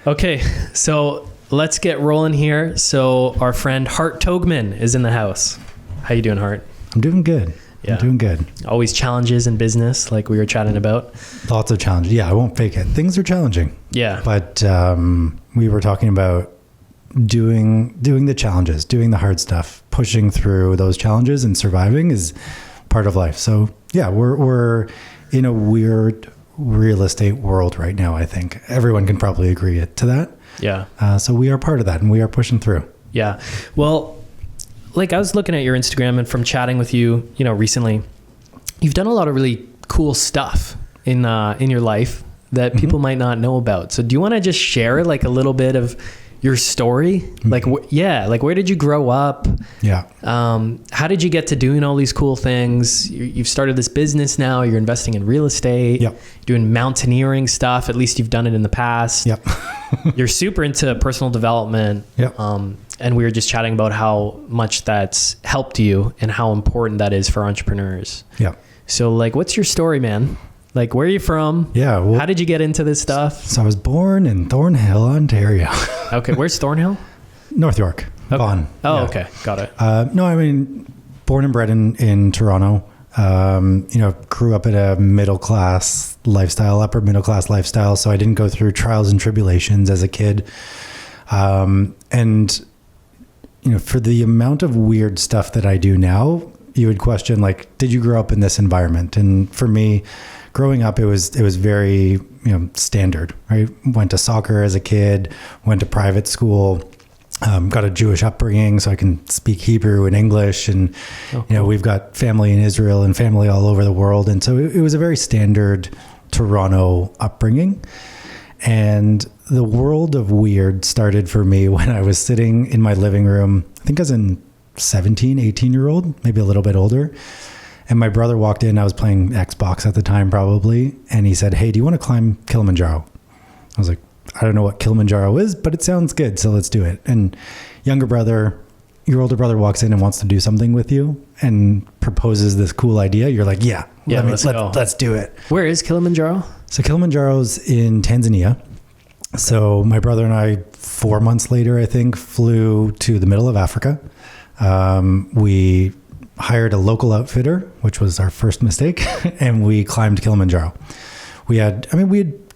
Okay, so let's get rolling here. So our friend Hart Togman is in the house. How you doing, Hart? I'm doing good. Yeah. I'm doing good. Always challenges in business, like we were chatting about. Lots of challenges. Yeah, I won't fake it. Things are challenging. Yeah. But we were talking about doing the challenges, doing the hard stuff, pushing through those challenges and surviving is part of life. So yeah, we're in a weird real estate world right now. I think everyone can probably agree to that. Yeah. So we are part of that and we are pushing through. Yeah. Well, like I was looking at your Instagram and from chatting with you, recently, you've done a lot of really cool stuff in your life that people might not know about. So do you want to just share like a little bit of your story? Like, where did you grow up? Yeah. How did you get to doing all these cool things? You've started this business now. You're investing in real estate. Yep. Doing mountaineering stuff. At least you've done it in the past. Yep. You're super into personal development. Yep. And we were just chatting about how much that's helped you and how important that is for entrepreneurs. Yep. So like, what's your story, man? Like, where are you from? Yeah. Well, how did you get into this stuff? So I was born in Thornhill, Ontario. Okay. Where's Thornhill? North York. Okay. Vaughan. Oh, yeah. okay. Got it. No, I mean, born and bred in Toronto. Grew up in a upper middle class lifestyle. So I didn't go through trials and tribulations as a kid. For the amount of weird stuff that I do now, you would question, like, did you grow up in this environment? And for me, growing up, it was very, standard, right? Went to soccer as a kid, went to private school, got a Jewish upbringing, so I can speak Hebrew and English. And, we've got family in Israel and family all over the world. And so it was a very standard Toronto upbringing. And the world of weird started for me when I was sitting in my living room. I think I was in 18-year-old, maybe a little bit older. And my brother walked in. I was playing Xbox at the time, probably. And he said, "Hey, do you want to climb Kilimanjaro?" I was like, "I don't know what Kilimanjaro is, but it sounds good. So let's do it." And your older brother walks in and wants to do something with you and proposes this cool idea. You're like, let's do it. Where is Kilimanjaro? So Kilimanjaro's in Tanzania. So my brother and I, 4 months later, I think, flew to the middle of Africa. We hired a local outfitter, which was our first mistake, and we climbed Kilimanjaro. We had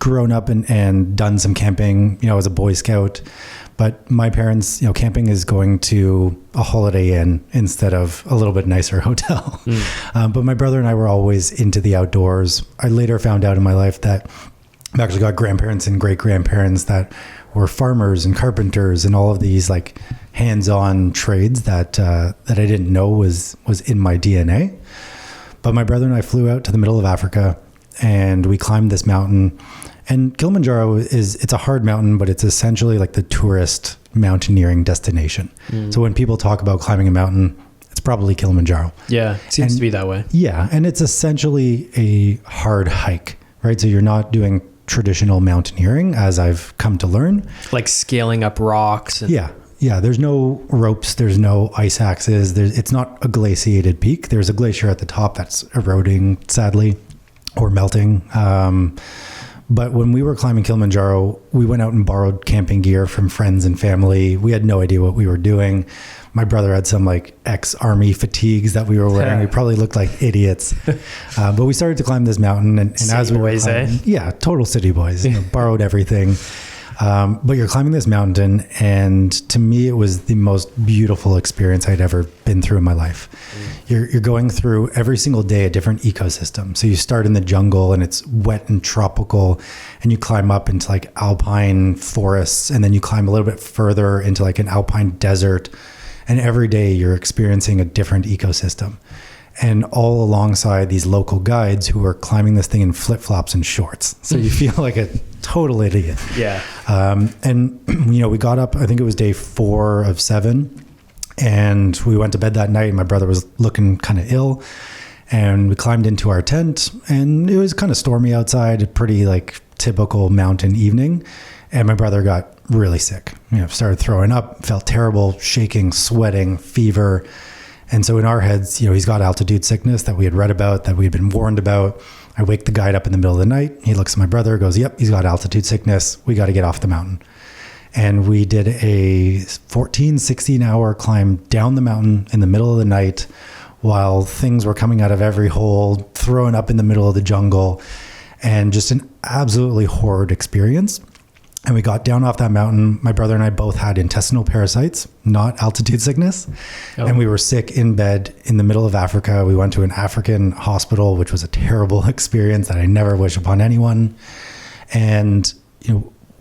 grown up and done some camping, as a Boy Scout, but my parents, camping is going to a Holiday Inn instead of a little bit nicer hotel. But my brother and I were always into the outdoors. I later found out in my life that I've actually got grandparents and great grandparents that were farmers and carpenters and all of these like hands-on trades that I didn't know was in my DNA. But my brother and I flew out to the middle of Africa and we climbed this mountain. And Kilimanjaro it's a hard mountain, but it's essentially like the tourist mountaineering destination. So when people talk about climbing a mountain, it's probably Kilimanjaro. Yeah, it seems to be that way. Yeah, and it's essentially a hard hike, right? So you're not doing traditional mountaineering, as I've come to learn. Like scaling up rocks. Yeah. There's no ropes. There's no ice axes. It's not a glaciated peak. There's a glacier at the top that's eroding, sadly, or melting. But when we were climbing Kilimanjaro, we went out and borrowed camping gear from friends and family. We had no idea what we were doing. My brother had some like ex-army fatigues that we were wearing. We probably looked like idiots. But we started to climb this mountain. And as we were climbing, yeah, total city boys, borrowed everything. But you're climbing this mountain, and to me, it was the most beautiful experience I'd ever been through in my life. You're going through every single day a different ecosystem. So you start in the jungle, and it's wet and tropical, and you climb up into like alpine forests, and then you climb a little bit further into like an alpine desert. And every day you're experiencing a different ecosystem. And all alongside these local guides who are climbing this thing in flip-flops and shorts. So you feel like a total idiot. Yeah. We got up, I think it was day 4 of 7. And we went to bed that night. My brother was looking kind of ill. And we climbed into our tent. And it was kind of stormy outside, a pretty like typical mountain evening. And my brother got really sick, started throwing up, felt terrible, shaking, sweating, fever. And so in our heads, he's got altitude sickness that we had read about, that we had been warned about. I wake the guide up in the middle of the night. He looks at my brother, goes, "Yep, he's got altitude sickness. We got to get off the mountain." And we did a 16 hour climb down the mountain in the middle of the night while things were coming out of every hole, thrown up in the middle of the jungle, and just an absolutely horrid experience. And we got down off that mountain. My brother and I both had intestinal parasites, not altitude sickness. Oh. And we were sick in bed in the middle of Africa. We went to an African hospital, which was a terrible experience that I never wish upon anyone. And,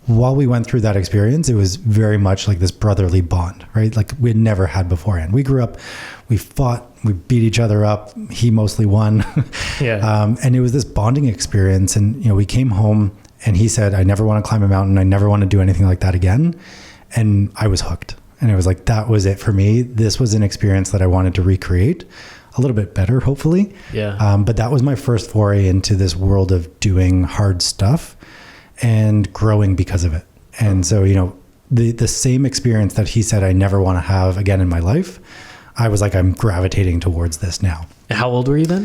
while we went through that experience, it was very much like this brotherly bond, right? Like we had never had beforehand. We grew up, we fought, we beat each other up. He mostly won. Yeah. And it was this bonding experience. And, we came home and he said, I never want to climb a mountain. I never want to do anything like that again. And I was hooked. And it was like, that was it for me. This was an experience that I wanted to recreate a little bit better, hopefully. Yeah. But that was my first foray into this world of doing hard stuff and growing because of it. And so, the same experience that he said I never want to have again in my life, I was like, I'm gravitating towards this now. How old were you then?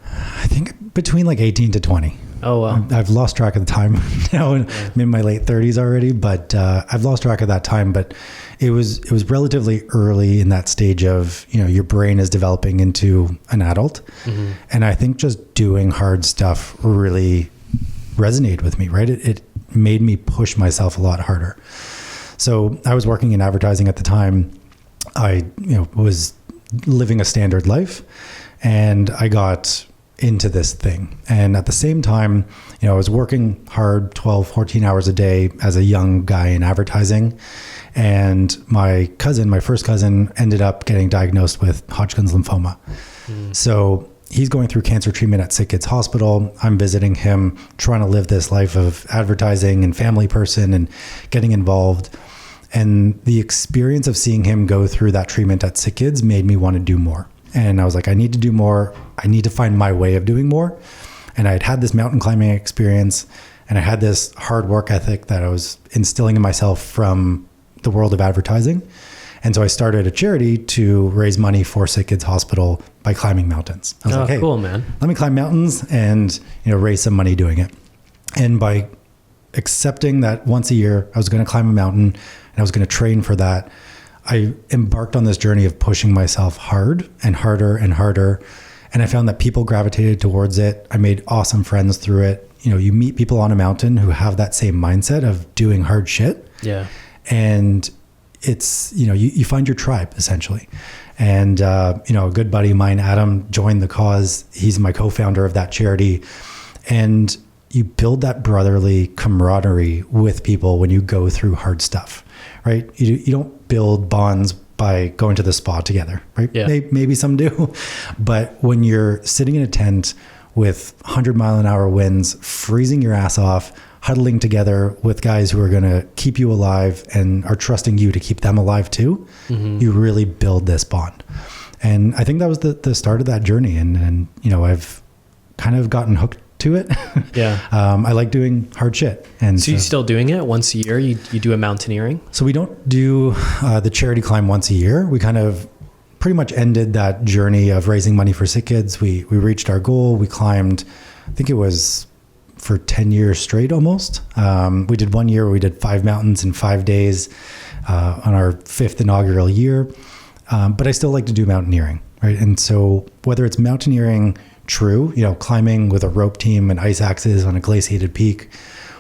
I think between like 18 to 20. Oh, wow. I've lost track of the time now. I'm in my late 30s already, but I've lost track of that time. But it was relatively early in that stage of, your brain is developing into an adult. Mm-hmm. And I think just doing hard stuff really resonated with me, right? It made me push myself a lot harder. So I was working in advertising at the time. I, was living a standard life, and I got into this thing. And at the same time, I was working hard, 12, 14 hours a day as a young guy in advertising. And my first cousin ended up getting diagnosed with Hodgkin's lymphoma. So he's going through cancer treatment at Sick Kids Hospital. I'm visiting him, trying to live this life of advertising and family person and getting involved. And the experience of seeing him go through that treatment at Sick Kids made me want to do more. And I was like, I need to do more. I need to find my way of doing more. And I had this mountain climbing experience, and I had this hard work ethic that I was instilling in myself from the world of advertising. And so I started a charity to raise money for Sick Kids Hospital by climbing mountains. I was like, hey, cool, man. Let me climb mountains and, raise some money doing it. And by accepting that once a year I was going to climb a mountain and I was going to train for that, I embarked on this journey of pushing myself hard and harder and harder. And I found that people gravitated towards it. I made awesome friends through it. You meet people on a mountain who have that same mindset of doing hard shit. Yeah. And it's, you find your tribe essentially. And, a good buddy of mine, Adam, joined the cause. He's my co-founder of that charity. And you build that brotherly camaraderie with people when you go through hard stuff, right? You don't build bonds by going to the spa together, right? Yeah. Maybe some do, but when you're sitting in a tent with 100-mile-an-hour winds, freezing your ass off, huddling together with guys who are going to keep you alive and are trusting you to keep them alive too, you really build this bond. And I think that was the start of that journey. And I've kind of gotten hooked to it. Yeah. I like doing hard shit. And so you're still doing it once a year? You do a mountaineering? So we don't do the charity climb once a year. We kind of pretty much ended that journey of raising money for Sick Kids. We reached our goal. We climbed, I think it was for 10 years straight almost. We did 1 year where we did 5 mountains in 5 days on our 5th inaugural year. But I still like to do mountaineering, right? And so whether it's mountaineering true, climbing with a rope team and ice axes on a glaciated peak,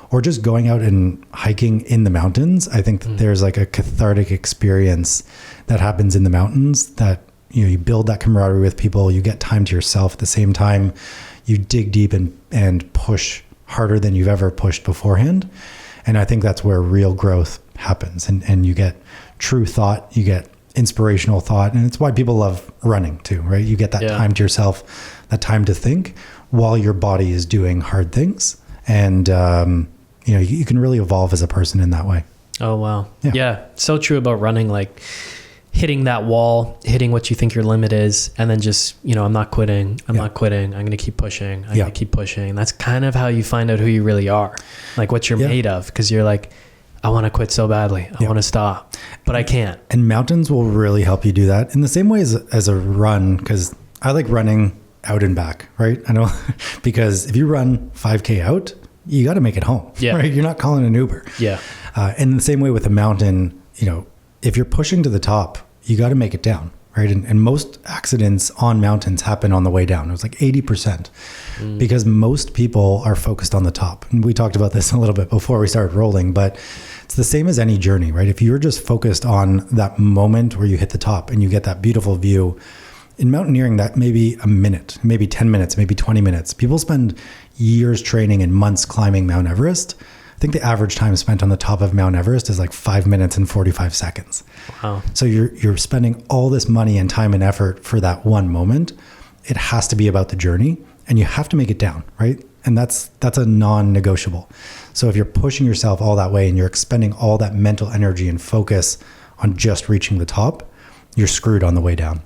or just going out and hiking in the mountains, I think that there's like a cathartic experience that happens in the mountains that, you build that camaraderie with people, you get time to yourself at the same time, you dig deep and push harder than you've ever pushed beforehand. And I think that's where real growth happens. And you get true thought, you get inspirational thought. And it's why people love running too, right? You get that time to yourself, that time to think while your body is doing hard things. And, you can really evolve as a person in that way. Oh, wow. Yeah. So true about running, like hitting that wall, hitting what you think your limit is, and then just, I'm not quitting. I'm not quitting. I'm going to keep pushing. I'm going to keep pushing. That's kind of how you find out who you really are, like what you're made of. Cause you're like, I want to quit so badly. I want to stop, but I can't. And mountains will really help you do that in the same way as a run. Cause I like running out and back, right? I know because if you run 5K out, you got to make it home. Yeah. Right. You're not calling an Uber. Yeah. And the same way with the mountain, if you're pushing to the top, you got to make it down. Right. And most accidents on mountains happen on the way down. It was like 80% because most people are focused on the top. And we talked about this a little bit before we started rolling, but it's the same as any journey, right? If you're just focused on that moment where you hit the top and you get that beautiful view, in mountaineering, that may be a minute, maybe 10 minutes, maybe 20 minutes. People spend years training and months climbing Mount Everest. I think the average time spent on the top of Mount Everest is like 5 minutes and 45 seconds. Wow. So you're spending all this money and time and effort for that one moment. It has to be about the journey, and you have to make it down, right? And that's a non-negotiable. So if you're pushing yourself all that way and you're expending all that mental energy and focus on just reaching the top, you're screwed on the way down.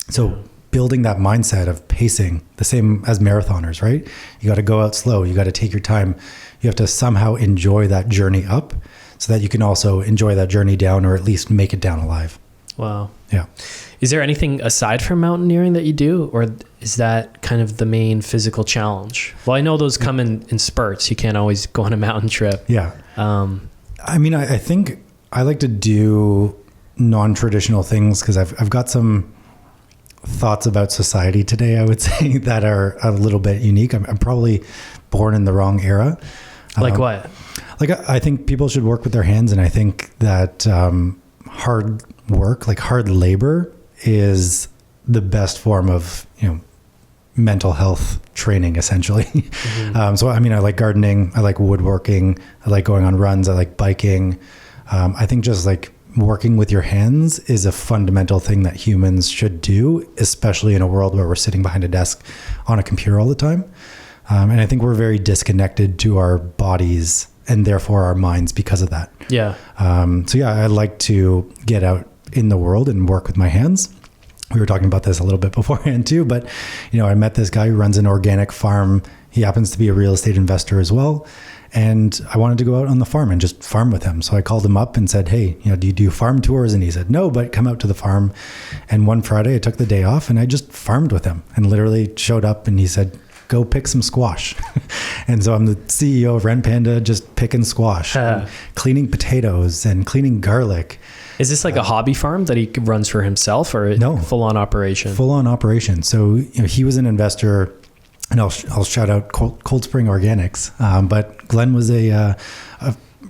So building that mindset of pacing, the same as marathoners, right? You got to go out slow. You got to take your time. You have to somehow enjoy that journey up so that you can also enjoy that journey down, or at least make it down alive. Wow. Yeah. Is there anything aside from mountaineering that you do, or is that kind of the main physical challenge? Well, I know those come in spurts. You can't always go on a mountain trip. Yeah. I think I like to do non-traditional things because I've got some thoughts about society today, I would say, that are a little bit unique. I'm probably born in the wrong era. Like what? Like I think people should work with their hands, and I think that hard work, like hard labor, is the best form of mental health training, essentially. So I like gardening, I like woodworking, I like going on runs, I like biking. I think just like working with your hands is a fundamental thing that humans should do, especially in a world where we're sitting behind a desk on a computer all the time. And I think we're very disconnected to our bodies and therefore our minds because of that. Yeah. I like to get out in the world and work with my hands. We were talking about this a little bit beforehand too, but I met this guy who runs an organic farm. He happens to be a real estate investor as well. And I wanted to go out on the farm and just farm with him. So I called him up and said, hey, do you do farm tours? And he said, no, but come out to the farm. And one Friday I took the day off and I just farmed with him and literally showed up, and he said, go pick some squash. And so I'm the CEO of Rent Panda, just picking squash, cleaning potatoes and cleaning garlic. Is this like a hobby farm that he runs for himself, or no, full-on operation? Full-on operation. So he was an investor, and I'll shout out Cold Spring Organics. But Glenn was a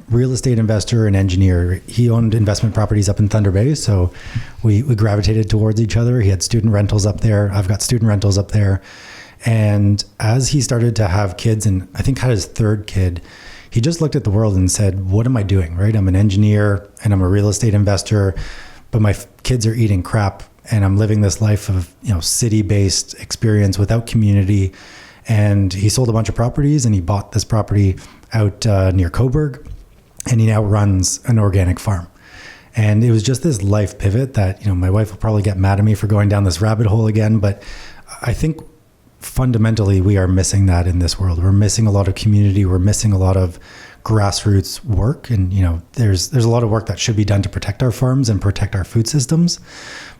real estate investor and engineer. He owned investment properties up in Thunder Bay, so we gravitated towards each other. He had student rentals up there. I've got student rentals up there. And as he started to have kids, and I think had his third kid, he just looked at the world and said, what am I doing, right? I'm an engineer and I'm a real estate investor, but my kids are eating crap, and I'm living this life of, city-based experience without community. And he sold a bunch of properties, and he bought this property out near Coburg, and he now runs an organic farm. And it was just this life pivot that, my wife will probably get mad at me for going down this rabbit hole again, but I think fundamentally we are missing that in this world. We're missing a lot of community. We're missing a lot of grassroots work. And, there's a lot of work that should be done to protect our farms and protect our food systems.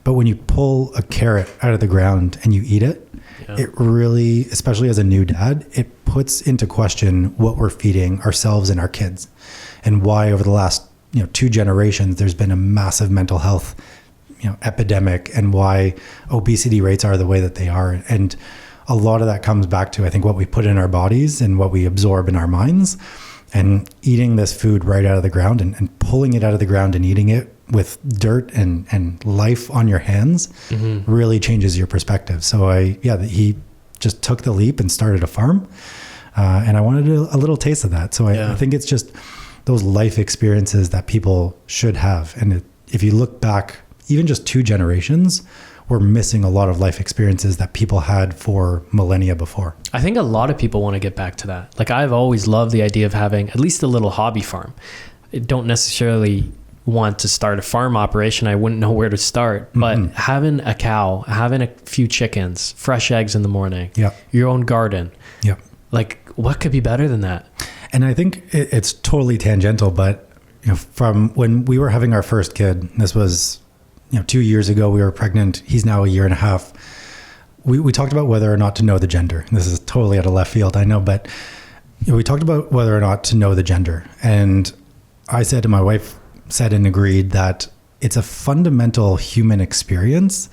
But when you pull a carrot out of the ground and you eat it, it really, especially as a new dad, it puts into question what we're feeding ourselves and our kids, and why over the last, 2 generations, there's been a massive mental health, epidemic, and why obesity rates are the way that they are. And a lot of that comes back to, I think, what we put in our bodies and what we absorb in our minds, and eating this food right out of the ground and pulling it out of the ground and eating it with dirt and life on your hands really changes your perspective. So he just took the leap and started a farm. And I wanted a little taste of that. So I think it's just those life experiences that people should have. And if you look back, even just 2 generations, we're missing a lot of life experiences that people had for millennia before. I think a lot of people want to get back to that. Like, I've always loved the idea of having at least a little hobby farm. I don't necessarily want to start a farm operation. I wouldn't know where to start, but having a cow, having a few chickens, fresh eggs in the morning, your own garden. Like, what could be better than that? And I think it's totally tangential, but from when we were having our first kid, this was 2 years ago, we were pregnant. He's now 1.5 years. We talked about whether or not to know the gender. This is totally out of left field, I know, but we talked about whether or not to know the gender. And I said, and my wife said and agreed, that it's a fundamental human experience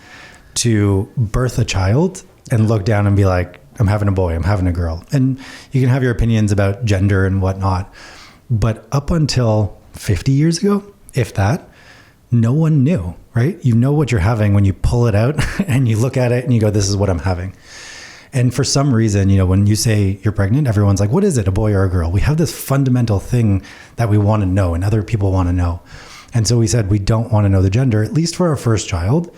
to birth a child and look down and be like, I'm having a boy, I'm having a girl. And you can have your opinions about gender and whatnot. But up until 50 years ago, if that, no one knew, right? You know what you're having when you pull it out and you look at it and you go, this is what I'm having. And for some reason, when you say you're pregnant, everyone's like, what is it, a boy or a girl? We have this fundamental thing that we want to know and other people want to know. And so we said, we don't want to know the gender, at least for our first child,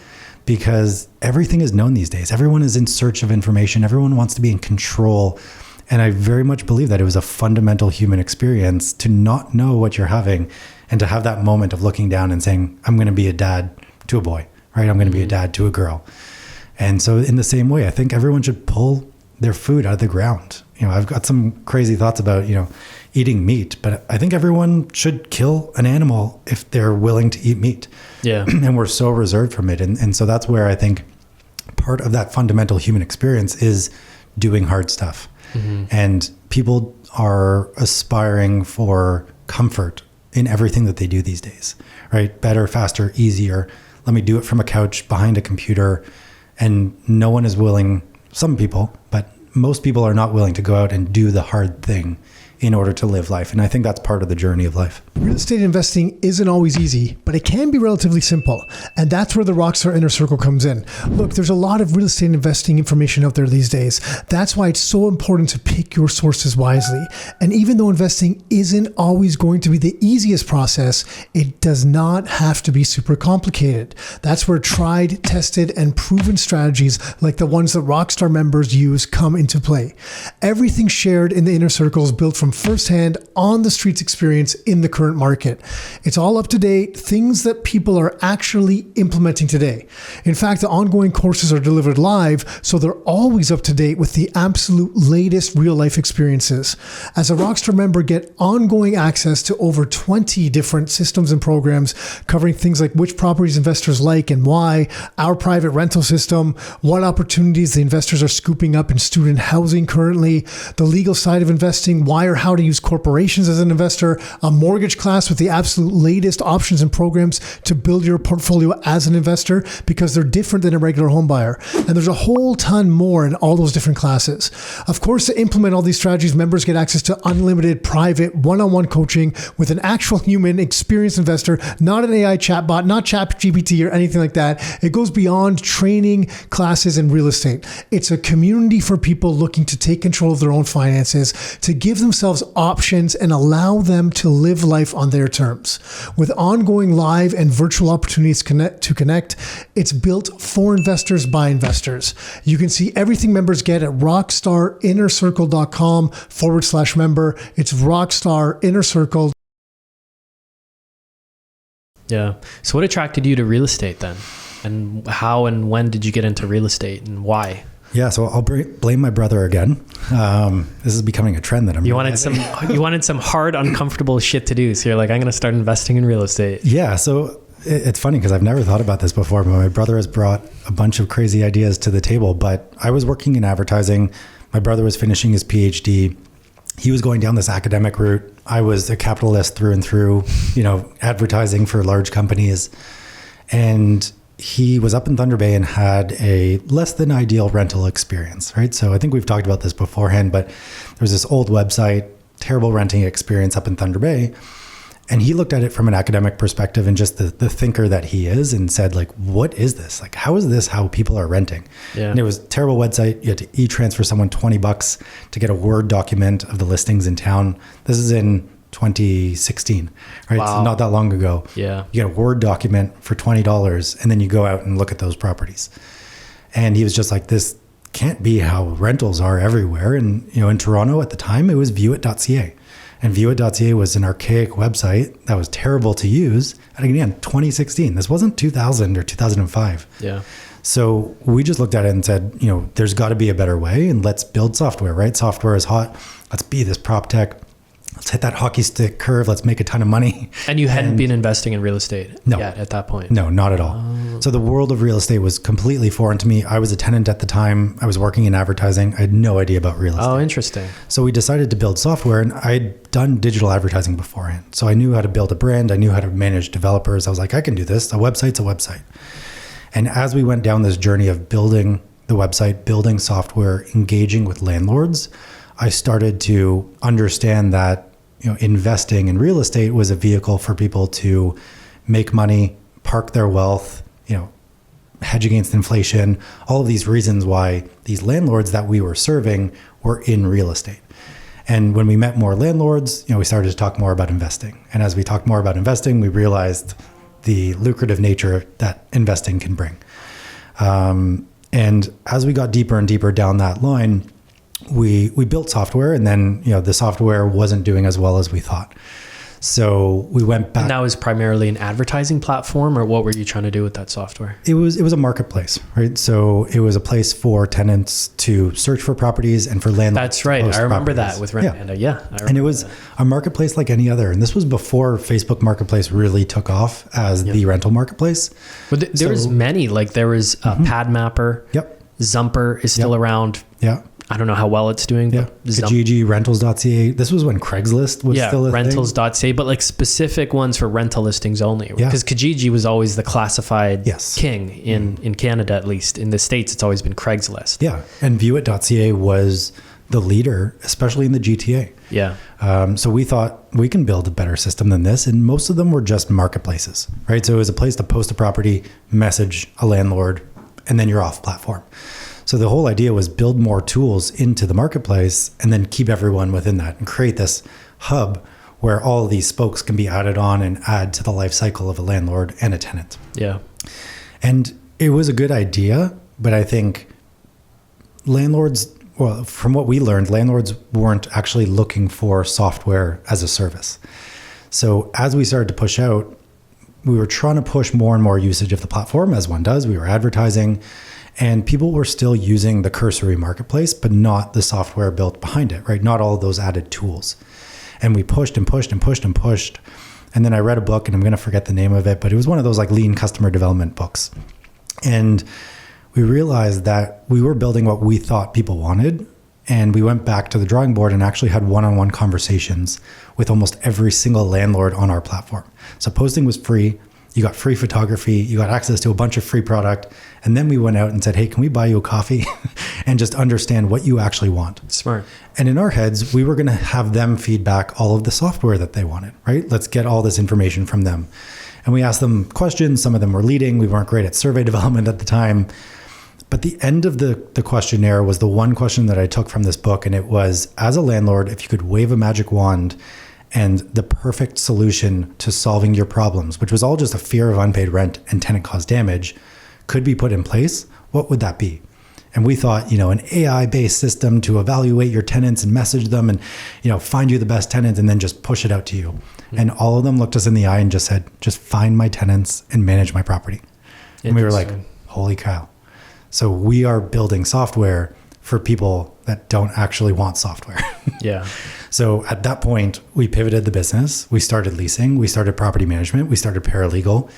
because everything is known these days. Everyone is in search of information. Everyone wants to be in control. And I very much believe that it was a fundamental human experience to not know what you're having and to have that moment of looking down and saying, I'm going to be a dad to a boy, right? I'm going to be a dad to a girl. And so in the same way, I think everyone should pull their food out of the ground. I've got some crazy thoughts about, eating meat, but I think everyone should kill an animal if they're willing to eat meat. Yeah. And we're so reserved from it. And so that's where I think part of that fundamental human experience is doing hard stuff. Mm-hmm. And people are aspiring for comfort in everything that they do these days, right? Better, faster, easier. Let me do it from a couch behind a computer. And no one is willing, some people, but most people are not willing to go out and do the hard thing in order to live life. And I think that's part of the journey of life. Real estate investing isn't always easy, but it can be relatively simple. And that's where the Rockstar Inner Circle comes in. Look, there's a lot of real estate investing information out there these days. That's why it's so important to pick your sources wisely. And even though investing isn't always going to be the easiest process, it does not have to be super complicated. That's where tried, tested, and proven strategies like the ones that Rockstar members use come into play. Everything shared in the Inner Circle is built from firsthand on the streets experience in the current market. It's all up to date, things that people are actually implementing today. In fact, the ongoing courses are delivered live, so they're always up to date with the absolute latest real life experiences. As a Rockstar member, get ongoing access to over 20 different systems and programs covering things like which properties investors like and why, our private rental system, what opportunities the investors are scooping up in student housing currently, the legal side of investing, why or how to use corporations as an investor, a mortgage class with the absolute latest options and programs to build your portfolio as an investor because they're different than a regular home buyer. And there's a whole ton more in all those different classes. Of course, to implement all these strategies, members get access to unlimited private one-on-one coaching with an actual human experienced investor, not an AI chatbot, not ChatGPT or anything like that. It goes beyond training classes in real estate. It's a community for people looking to take control of their own finances, to give themselves options and allow them to live life on their terms. With ongoing live and virtual opportunities to connect, it's built for investors by investors. You can see everything members get at rockstarinnercircle.com/member. It's Rockstar Inner Circle. Yeah. So what attracted you to real estate then? And how and when did you get into real estate and why? Yeah, so I'll blame my brother again. This is becoming a trend that I'm. You wanted some hard, uncomfortable shit to do. So you're like, I'm going to start investing in real estate. Yeah, so it's funny because I've never thought about this before, but my brother has brought a bunch of crazy ideas to the table. But I was working in advertising. My brother was finishing his PhD. He was going down this academic route. I was a capitalist through and through, advertising for large companies, and he was up in Thunder Bay and had a less than ideal rental experience, right? So I think we've talked about this beforehand, but there was this old website, terrible renting experience up in Thunder Bay. And he looked at it from an academic perspective and just the thinker that he is and said, like, what is this? Like, how is this how people are renting? Yeah. And it was a terrible website. You had to e-transfer someone $20 to get a Word document of the listings in town. This is in 2016, right? Wow. So not that long ago. Yeah. You get a Word document for $20 and then you go out and look at those properties. And he was just like, this can't be how rentals are everywhere. And, in Toronto at the time, it was viewit.ca. And viewit.ca was an archaic website that was terrible to use. And again, 2016, this wasn't 2000 or 2005. Yeah. So we just looked at it and said, there's got to be a better way and let's build software, right? Software is hot. Let's be this prop tech. Let's hit that hockey stick curve. Let's make a ton of money. And you hadn't been investing in real estate yet at that point? No, not at all. Oh, So the world of real estate was completely foreign to me. I was a tenant at the time. I was working in advertising. I had no idea about real estate. Oh, interesting. So we decided to build software, and I'd done digital advertising beforehand. So I knew how to build a brand. I knew how to manage developers. I was like, I can do this. A website's a website. And as we went down this journey of building the website, building software, engaging with landlords, I started to understand that investing in real estate was a vehicle for people to make money, park their wealth, hedge against inflation, all of these reasons why these landlords that we were serving were in real estate. And when we met more landlords, we started to talk more about investing. And as we talked more about investing, we realized the lucrative nature that investing can bring. And as we got deeper and deeper down that line, we built software, and then the software wasn't doing as well as we thought. So we went back. And that was primarily an advertising platform, or what were you trying to do with that software? It was a marketplace, right? So it was a place for tenants to search for properties and for landlords. That's right. I remember that with Rent Panda. Yeah. And it was a marketplace like any other. And this was before Facebook Marketplace really took off as the rental marketplace. But there was many, like there was PadMapper. Yep. Zumper is still around. Yeah. I don't know how well it's doing. Yeah. Kijiji, rentals.ca. This was when Craigslist was still a rentals.ca, but like specific ones for rental listings only. Because Kijiji was always the classified king in Canada, at least. In the States, it's always been Craigslist. Yeah. And viewit.ca was the leader, especially in the GTA. Yeah. So we thought we can build a better system than this. And most of them were just marketplaces, right? So it was a place to post a property, message a landlord, and then you're off platform. So the whole idea was build more tools into the marketplace and then keep everyone within that and create this hub where all of these spokes can be added on and add to the life cycle of a landlord and a tenant. Yeah. And it was a good idea, but I think landlords, well, from what we learned, landlords weren't actually looking for software as a service. So as we started to push out, we were trying to push more and more usage of the platform, as one does. We were advertising, and people were still using the cursory marketplace, but not the software built behind it, right? Not all of those added tools. And we pushed and pushed and pushed and pushed. And then I read a book, and I'm going to forget the name of it, but it was one of those like lean customer development books. And we realized that we were building what we thought people wanted. And we went back to the drawing board and actually had one-on-one conversations with almost every single landlord on our platform. So posting was free. You got free photography. You got access to a bunch of free product. And then we went out and said, hey, can we buy you a coffee and just understand what you actually want? Smart. And in our heads, we were going to have them feedback all of the software that they wanted, right? Let's get all this information from them. And we asked them questions. Some of them were leading. We weren't great at survey development at the time. But the end of the questionnaire was the one question that I took from this book. And it was, as a landlord, if you could wave a magic wand and the perfect solution to solving your problems, which was all just a fear of unpaid rent and tenant caused damage, could be put in place, what would that be? And we thought, an AI-based system to evaluate your tenants and message them and, find you the best tenants and then just push it out to you. Mm-hmm. And all of them looked us in the eye and just said, just find my tenants and manage my property. And we were like, holy cow. So we are building software for people that don't actually want software. Yeah. So at that point, we pivoted the business. We started leasing. We started property management. We started paralegal,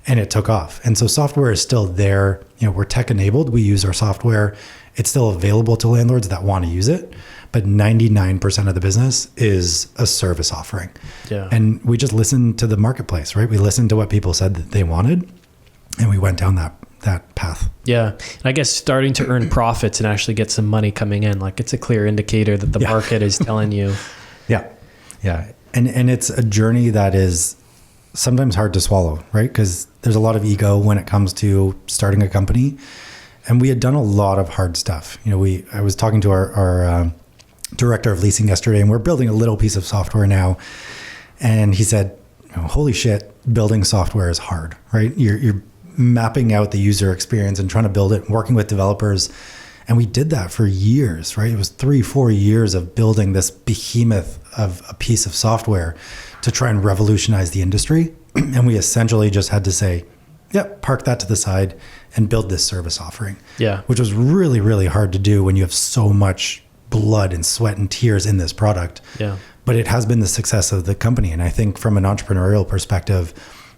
and it took off. And so software is still there. We're tech enabled. We use our software. It's still available to landlords that want to use it. But 99% of the business is a service offering. Yeah. And we just listened to the marketplace, right? We listened to what people said that they wanted, and we went down that path. Yeah. And I guess starting to earn profits and actually get some money coming in, like it's a clear indicator that the market is telling you. Yeah. Yeah. And it's a journey that is sometimes hard to swallow, right? Because there's a lot of ego when it comes to starting a company. And we had done a lot of hard stuff. I was talking to our director of leasing yesterday, and we're building a little piece of software now. And he said, holy shit, building software is hard, right? You're mapping out the user experience and trying to build it, working with developers. And we did that for years, right? It was 3-4 years of building this behemoth of a piece of software to try and revolutionize the industry. And we essentially just had to say, park that to the side and build this service offering. Yeah. Which was really, really hard to do when you have so much blood and sweat and tears in this product. Yeah. But it has been the success of the company. And I think from an entrepreneurial perspective,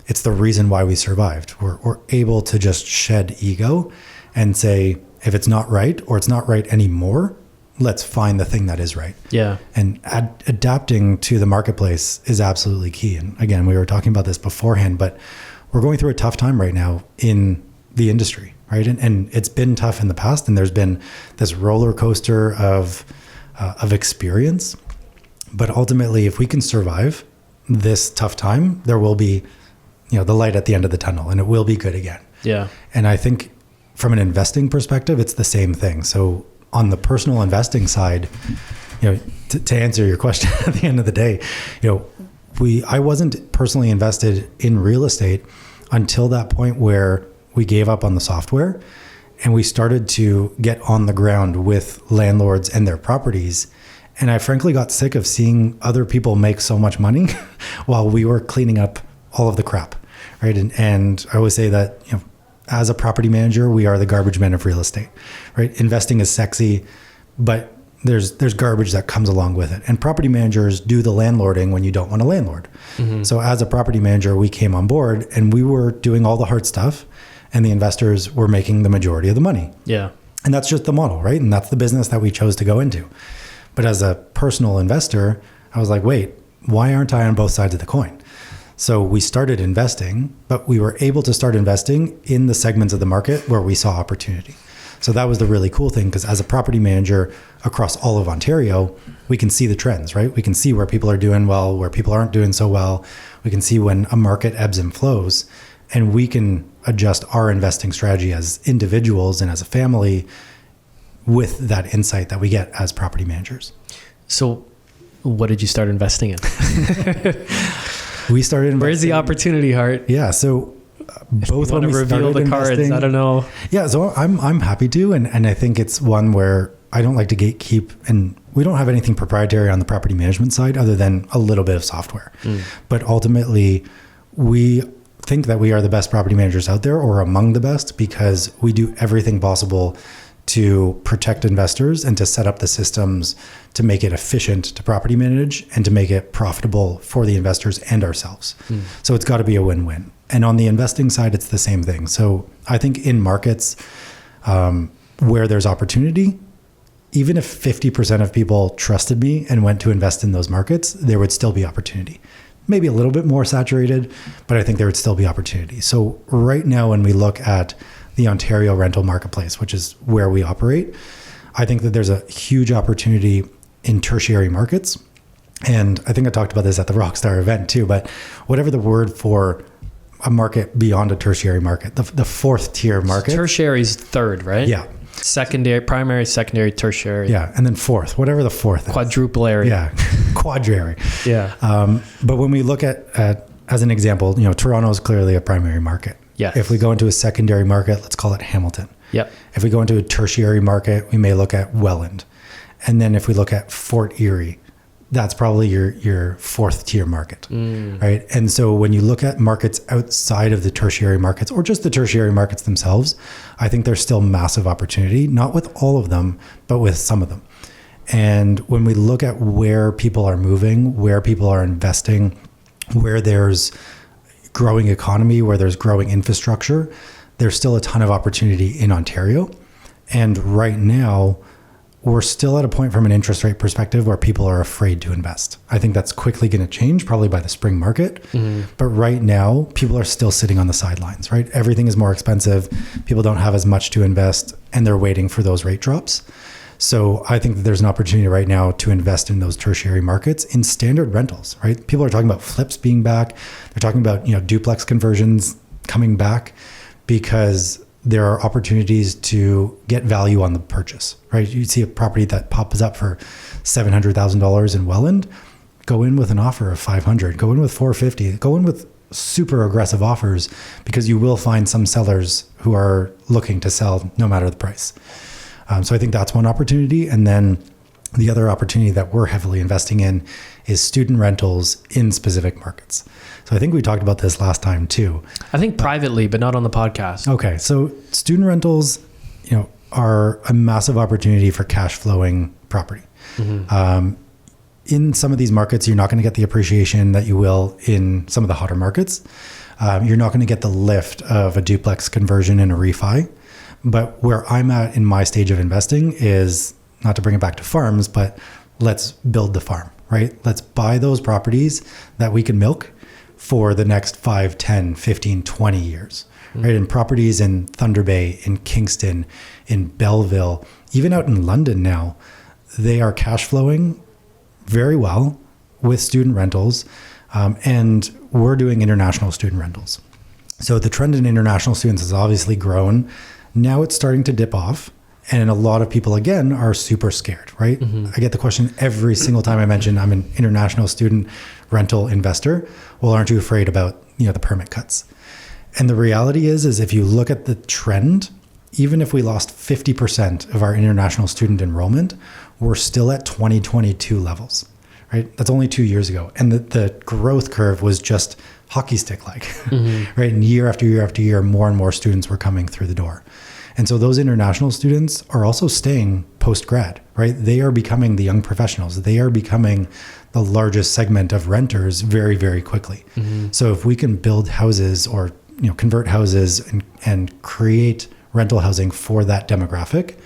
it's the reason why we survived. We're able to just shed ego and say, if it's not right or it's not right anymore, let's find the thing that is right. Yeah. And adapting to the marketplace is absolutely key. And again, we were talking about this beforehand, but we're going through a tough time right now in the industry, right? And it's been tough in the past, and there's been this roller coaster of experience. But ultimately, if we can survive this tough time, there will be, the light at the end of the tunnel, and it will be good again. Yeah. And I think from an investing perspective, it's the same thing. So on the personal investing side, to answer your question at the end of the day, I wasn't personally invested in real estate until that point where we gave up on the software and we started to get on the ground with landlords and their properties. And I frankly got sick of seeing other people make so much money while we were cleaning up all of the crap, right? And I always say that, as a property manager, we are the garbage men of real estate, right? Investing is sexy, but there's garbage that comes along with it. And property managers do the landlording when you don't want a landlord. Mm-hmm. So as a property manager, we came on board and we were doing all the hard stuff, and the investors were making the majority of the money. Yeah. And that's just the model, right? And that's the business that we chose to go into. But as a personal investor, I was like, wait, why aren't I on both sides of the coin? So we started investing, but we were able to start investing in the segments of the market where we saw opportunity. So that was the really cool thing, because as a property manager across all of Ontario, we can see the trends, right? We can see where people are doing well, where people aren't doing so well. We can see when a market ebbs and flows, and we can adjust our investing strategy as individuals and as a family with that insight that we get as property managers. So what did you start investing in? We started investing. Where's the opportunity, Hart? Yeah. So both when we reveal the cards, I don't know. Yeah. So I'm happy to. And I think it's one where I don't like to gatekeep, and we don't have anything proprietary on the property management side other than a little bit of software. But ultimately, we think that we are the best property managers out there, or among the best, because we do everything possible to protect investors and to set up the systems to make it efficient to property manage and to make it profitable for the investors and ourselves. So it's got to be a win-win. And on the investing side, it's the same thing. So I think in markets where there's opportunity, even if 50% of people trusted me and went to invest in those markets, there would still be opportunity. Maybe a little bit more saturated, but I think there would still be opportunity. So right now, when we look at the Ontario rental marketplace, which is where we operate, I think that there's a huge opportunity in tertiary markets. And I think I talked about this at the Rockstar event too, but whatever the word for a market beyond a tertiary market, the fourth tier market. Tertiary is third, right? Yeah. Secondary, primary, secondary, tertiary. Yeah. And then fourth, whatever the fourth is. Quadrupleary. Yeah. Quadrary. Yeah. But when we look at, as an example, Toronto is clearly a primary market. Yeah. If we go into a secondary market, let's call it Hamilton. Yep. If we go into a tertiary market, we may look at Welland. And then if we look at Fort Erie, that's probably your fourth tier market, right? And so when you look at markets outside of the tertiary markets, or just the tertiary markets themselves, I think there's still massive opportunity, not with all of them, but with some of them. And when we look at where people are moving, where people are investing, where there's growing economy, where there's growing infrastructure, there's still a ton of opportunity in Ontario. And right now, we're still at a point from an interest rate perspective where people are afraid to invest. I think that's quickly going to change, probably by the spring market. But right now, people are still sitting on the sidelines, right? Everything is more expensive. People don't have as much to invest, and they're waiting for those rate drops. So I think that there's an opportunity right now to invest in those tertiary markets in standard rentals, right? People are talking about flips being back. They're talking about, duplex conversions coming back, because there are opportunities to get value on the purchase, right? You see a property that pops up for $700,000 in Welland, go in with an offer of $500, go in with $450, go in with super aggressive offers, because you will find some sellers who are looking to sell no matter the price. So I think that's one opportunity. And then the other opportunity that we're heavily investing in is student rentals in specific markets. So I think we talked about this last time too. I think privately, but not on the podcast. Okay. So student rentals, are a massive opportunity for cash flowing property. in some of these markets, you're not going to get the appreciation that you will in some of the hotter markets. You're not going to get the lift of a duplex conversion in a refi. But where I'm at in my stage of investing is, not to bring it back to farms, but let's build the farm, right? Let's buy those properties that we can milk for the next 5, 10, 15, 20 years, right? And properties in Thunder Bay, in Kingston, in Belleville, even out in London now, they are cash flowing very well with student rentals. And we're doing international student rentals. So the trend in international students has obviously grown. Now it's starting to dip off. And a lot of people, again, are super scared, right? I get the question every single time I mention I'm an international student rental investor. Well, aren't you afraid about, the permit cuts? And the reality is if you look at the trend, even if we lost 50% of our international student enrollment, we're still at 2022 levels, right? That's only 2 years ago. And the growth curve was just hockey stick like, right? And year after year after year, more and more students were coming through the door. And so those international students are also staying post-grad, right? They are becoming the young professionals. They are becoming the largest segment of renters very, very quickly. So if we can build houses or, convert houses and create rental housing for that demographic,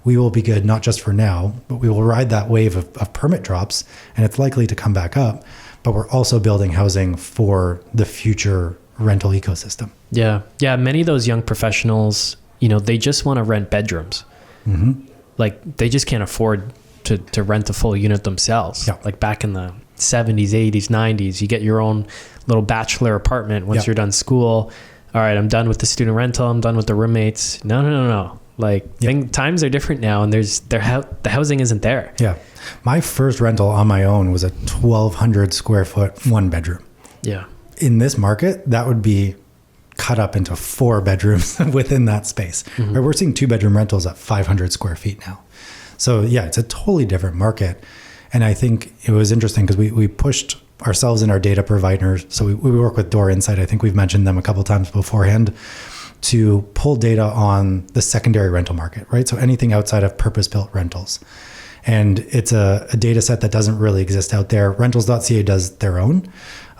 we will be good, not just for now, but we will ride that wave of permit drops, and it's likely to come back up. But we're also building housing for the future rental ecosystem. Yeah. Yeah. Many of those young professionals, they just want to rent bedrooms. Like they just can't afford to rent a full unit themselves. Yeah. Like back in the 70s, 80s, 90s, you get your own little bachelor apartment once you're done school. All right, I'm done with the student rental. I'm done with the roommates. No. Like times are different now, and the housing isn't there. Yeah. My first rental on my own was a 1,200 square foot, 1 bedroom. Yeah. In this market, that would be cut up into 4 bedrooms within that space. Right? We're seeing 2-bedroom rentals at 500 square feet now. So yeah, it's a totally different market. And I think it was interesting because we pushed ourselves and our data providers. So we work with Door Insight. I think we've mentioned them a couple of times beforehand, to pull data on the secondary rental market, right? So anything outside of purpose-built rentals. And it's a data set that doesn't really exist out there. Rentals.ca does their own,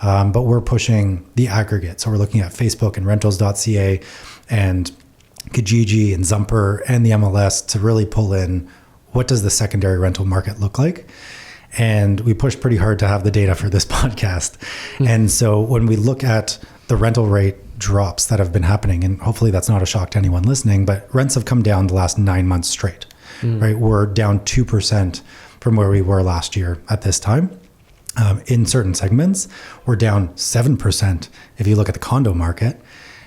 but we're pushing the aggregate. So we're looking at Facebook and Rentals.ca and Kijiji and Zumper and the MLS to really pull in what does the secondary rental market look like. And we pushed pretty hard to have the data for this podcast. And so when we look at the rental rate drops that have been happening, and hopefully that's not a shock to anyone listening, but rents have come down the last 9 months straight, right? We're down 2% from where we were last year at this time. In certain segments, we're down 7% if you look at the condo market.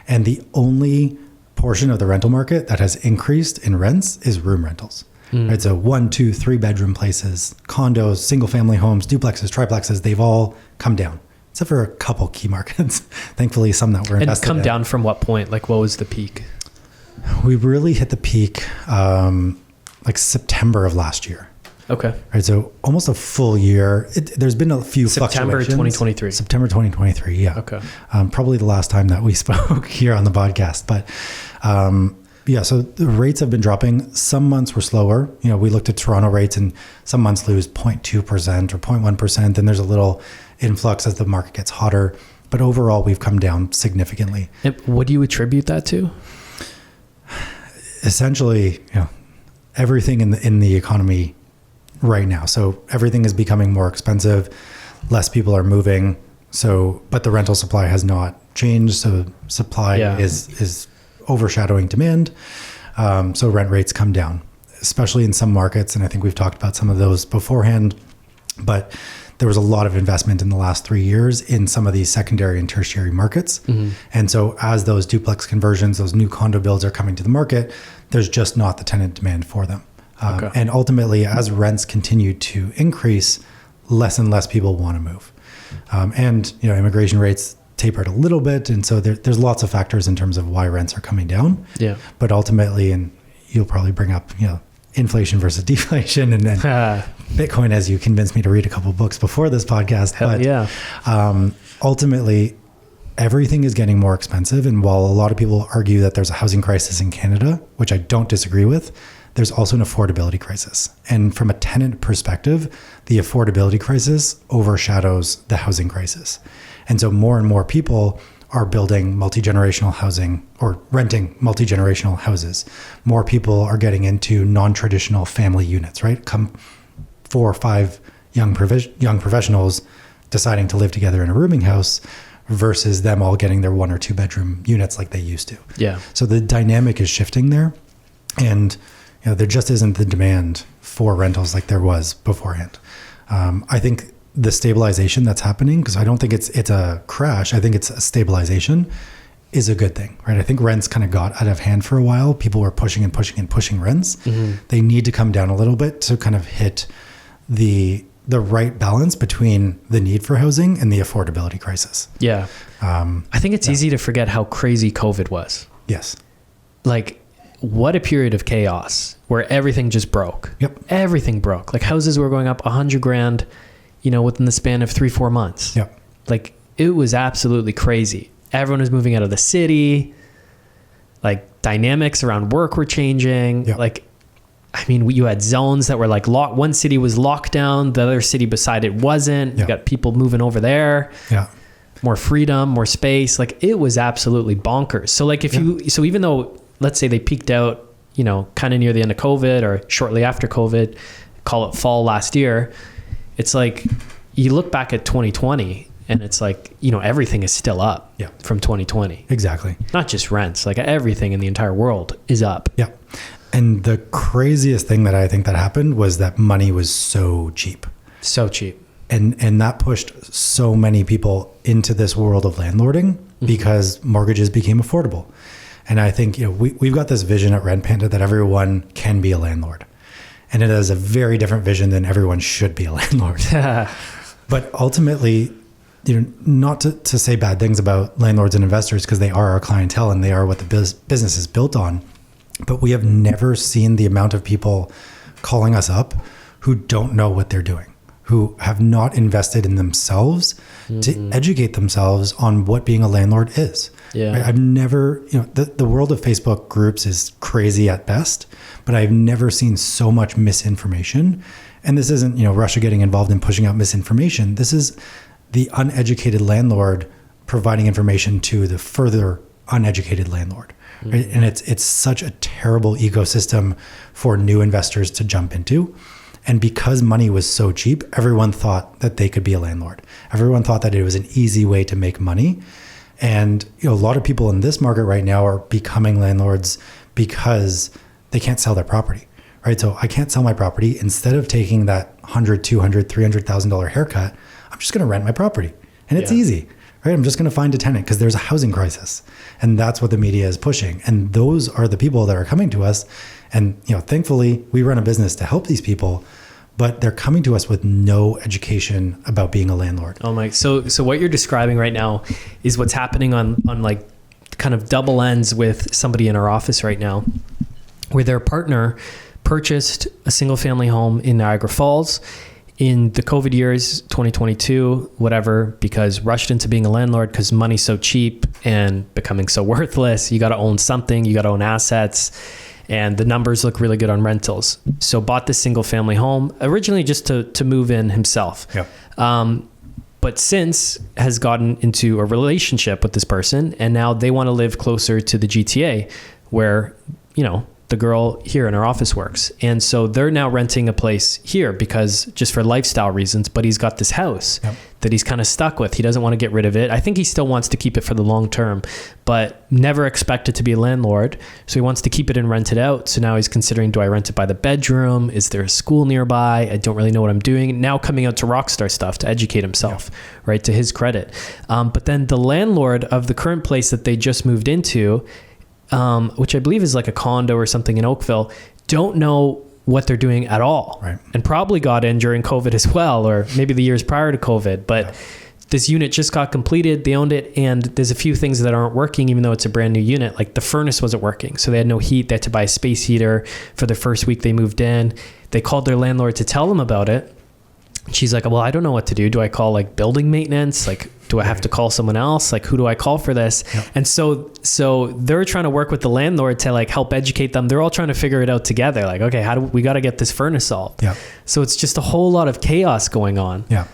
And the only portion of the rental market that has increased in rents is room rentals. Right? So 1, 2, 3 bedroom places, condos, single family homes, duplexes, triplexes, they've all come down. Except for a couple key markets. Thankfully, some that were invested in. And come down from what point? Like what was the peak? We really hit the peak like September of last year. Okay. Right. So almost a full year. There's been a few September fluctuations. 2023. September 2023. Yeah. Okay. Probably the last time that we spoke here on the podcast. But yeah, so the rates have been dropping. Some months were slower. We looked at Toronto rates, and some months lose 0.2% or 0.1%. And there's a little influx as the market gets hotter. But overall, we've come down significantly. And what do you attribute that to? Essentially, everything in the economy right now. So everything is becoming more expensive. Less people are moving. But the rental supply has not changed. So supply is overshadowing demand. So rent rates come down, especially in some markets. And I think we've talked about some of those beforehand, but there was a lot of investment in the last 3 years in some of these secondary and tertiary markets. And so as those duplex conversions, those new condo builds are coming to the market, there's just not the tenant demand for them. And ultimately, as rents continue to increase, less and less people want to move. And, immigration rates tapered a little bit. And so there's lots of factors in terms of why rents are coming down. Yeah. But ultimately, and you'll probably bring up, inflation versus deflation and then Bitcoin, as you convinced me to read a couple of books before this podcast. Ultimately, everything is getting more expensive. And while a lot of people argue that there's a housing crisis in Canada, which I don't disagree with, there's also an affordability crisis. And from a tenant perspective, the affordability crisis overshadows the housing crisis. And so more and more people are building multi-generational housing or renting multi-generational houses. More people are getting into non-traditional family units, right? Come 4 or 5 young professionals deciding to live together in a rooming house versus them all getting their 1 or 2 bedroom units like they used to. Yeah. So the dynamic is shifting there, and there just isn't the demand for rentals like there was beforehand. I think the stabilization that's happening, because I don't think it's a crash, I think it's a stabilization, is a good thing, right? I think rents kind of got out of hand for a while. People were pushing rents. Mm-hmm. They need to come down a little bit to kind of hit the right balance between the need for housing and the affordability crisis. Yeah. I think it's easy to forget how crazy COVID was. Yes. Like, what a period of chaos where everything just broke. Yep. Everything broke. Like, houses were going up $100,000, within the span of 3-4 months. Yep. Like, it was absolutely crazy. Everyone was moving out of the city. Like, dynamics around work were changing. Yep. Like, I mean, you had zones that were like one city was locked down, the other city beside it wasn't. Yep. You got people moving over there. Yeah. More freedom, more space. Like, it was absolutely bonkers. So like so even though, let's say they peaked out, kind of near the end of COVID or shortly after COVID, call it fall last year, it's like you look back at 2020 and it's like, everything is still up from 2020. Exactly. Not just rents, like everything in the entire world is up. Yeah. And the craziest thing that I think that happened was that money was so cheap. So cheap. And that pushed so many people into this world of landlording because mortgages became affordable. And I think, we've got this vision at Rent Panda that everyone can be a landlord. And it is a very different vision than everyone should be a landlord. But ultimately, not to say bad things about landlords and investors, because they are our clientele and they are what the business is built on. But we have never seen the amount of people calling us up who don't know what they're doing, who have not invested in themselves to educate themselves on what being a landlord is. Yeah. Right? I've never, the world of Facebook groups is crazy at best, but I've never seen so much misinformation. And this isn't, Russia getting involved in pushing out misinformation. This is the uneducated landlord providing information to the further uneducated landlord. Right? And it's such a terrible ecosystem for new investors to jump into. And because money was so cheap, everyone thought that they could be a landlord. Everyone thought that it was an easy way to make money. And a lot of people in this market right now are becoming landlords because they can't sell their property, right? So I can't sell my property. Instead of taking that $100,000, $200,000, $300,000 haircut, I'm just going to rent my property. And it's easy. Right? I'm just going to find a tenant because there's a housing crisis, and that's what the media is pushing. And those are the people that are coming to us. And, thankfully we run a business to help these people, but they're coming to us with no education about being a landlord. Oh my, so what you're describing right now is what's happening on like kind of double ends with somebody in our office right now, where their partner purchased a single family home in Niagara Falls in the COVID years, 2022, whatever, because rushed into being a landlord because money's so cheap and becoming so worthless. You got to own something, you got to own assets, and the numbers look really good on rentals. So bought this single family home originally just to move in himself. Yeah. But since has gotten into a relationship with this person, and now they want to live closer to the GTA where, the girl here in our office works. And so they're now renting a place here because just for lifestyle reasons, but he's got this house that he's kind of stuck with. He doesn't want to get rid of it. I think he still wants to keep it for the long term, but never expected to be a landlord. So he wants to keep it and rent it out. So now he's considering, do I rent it by the bedroom? Is there a school nearby? I don't really know what I'm doing. Now coming out to Rockstar stuff to educate himself, right? To his credit. But then the landlord of the current place that they just moved into, which I believe is like a condo or something in Oakville, don't know what they're doing at all. Right. And probably got in during COVID as well, or maybe the years prior to COVID. But this unit just got completed, they owned it, and there's a few things that aren't working, even though it's a brand new unit. Like the furnace wasn't working, so they had no heat. They had to buy a space heater for the first week they moved in. They called their landlord to tell them about it. She's like, well, I don't know what to do. Do I call like building maintenance? Like, Do I have to call someone else? Like, who do I call for this? Yep. And so they're trying to work with the landlord to like help educate them. They're all trying to figure it out together. Like, okay, we got to get this furnace solved. Yeah. So it's just a whole lot of chaos going on. Yeah.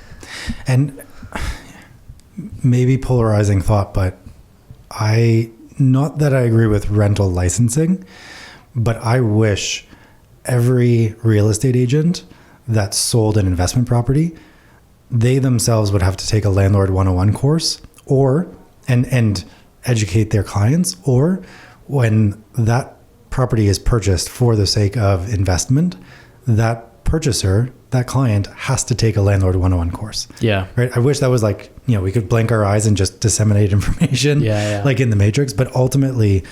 And maybe polarizing thought, but not that I agree with rental licensing, but I wish every real estate agent that sold an investment property, they themselves would have to take a landlord 101 course and educate their clients, or when that property is purchased for the sake of investment, that purchaser, that client has to take a landlord 101 course. Yeah. Right. I wish that was like, we could blink our eyes and just disseminate information like in the Matrix, but ultimately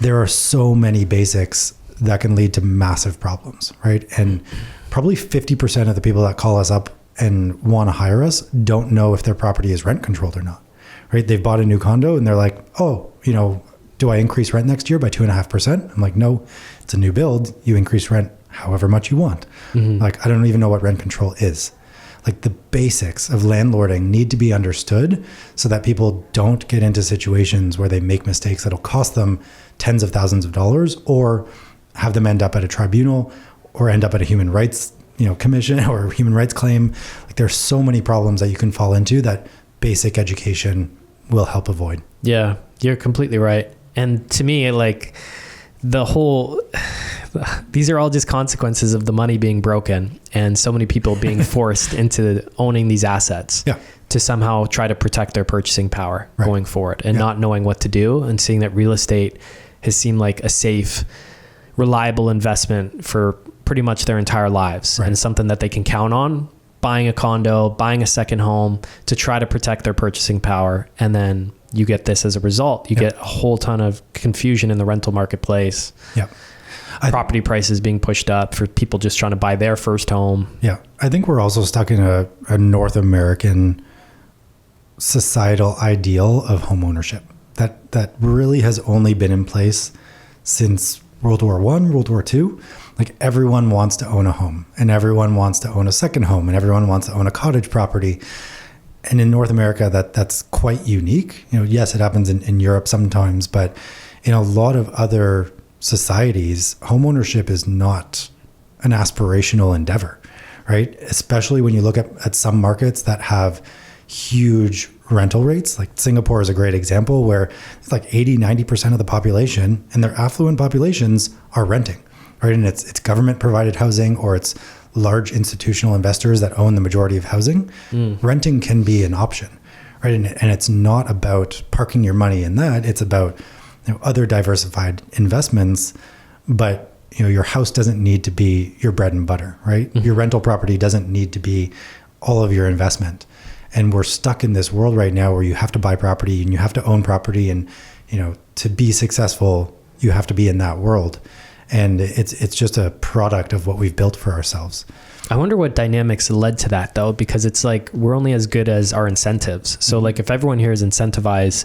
there are so many basics that can lead to massive problems. Right. And probably 50% of the people that call us up and want to hire us don't know if their property is rent controlled or not. Right. They've bought a new condo and they're like, oh, do I increase rent next year by 2.5%? I'm like, no, it's a new build. You increase rent however much you want. Mm-hmm. Like, I don't even know what rent control is. Like, the basics of landlording need to be understood so that people don't get into situations where they make mistakes that'll cost them tens of thousands of dollars, or have them end up at a tribunal or end up at a human rights, commission or human rights claim. Like, there's so many problems that you can fall into that basic education will help avoid. Yeah, you're completely right. And to me, like, these are all just consequences of the money being broken and so many people being forced into owning these assets to somehow try to protect their purchasing power going forward, and not knowing what to do, and seeing that real estate has seemed like a safe, reliable investment for pretty much their entire lives, and something that they can count on, buying a condo, buying a second home to try to protect their purchasing power. And then you get this as a result. You get a whole ton of confusion in the rental marketplace. Yeah. Property prices being pushed up for people just trying to buy their first home. Yeah. I think we're also stuck in a North American societal ideal of home ownership that really has only been in place since World War I, World War II. Like, everyone wants to own a home, and everyone wants to own a second home, and everyone wants to own a cottage property. And in North America, that's quite unique. Yes, it happens in Europe sometimes, but in a lot of other societies, homeownership is not an aspirational endeavor, right? Especially when you look at some markets that have huge rental rates. Like, Singapore is a great example, where it's like 80-90% of the population, and their affluent populations, are renting, right? And it's government provided housing, or it's large institutional investors that own the majority of housing. Renting can be an option, right? And it's not about parking your money in that. It's about other diversified investments. But your house doesn't need to be your bread and butter, right? Mm-hmm. Your rental property doesn't need to be all of your investment. And we're stuck in this world right now where you have to buy property and you have to own property, and to be successful, you have to be in that world. And it's just a product of what we've built for ourselves. I wonder what dynamics led to that, though, because it's like we're only as good as our incentives. So like, if everyone here is incentivized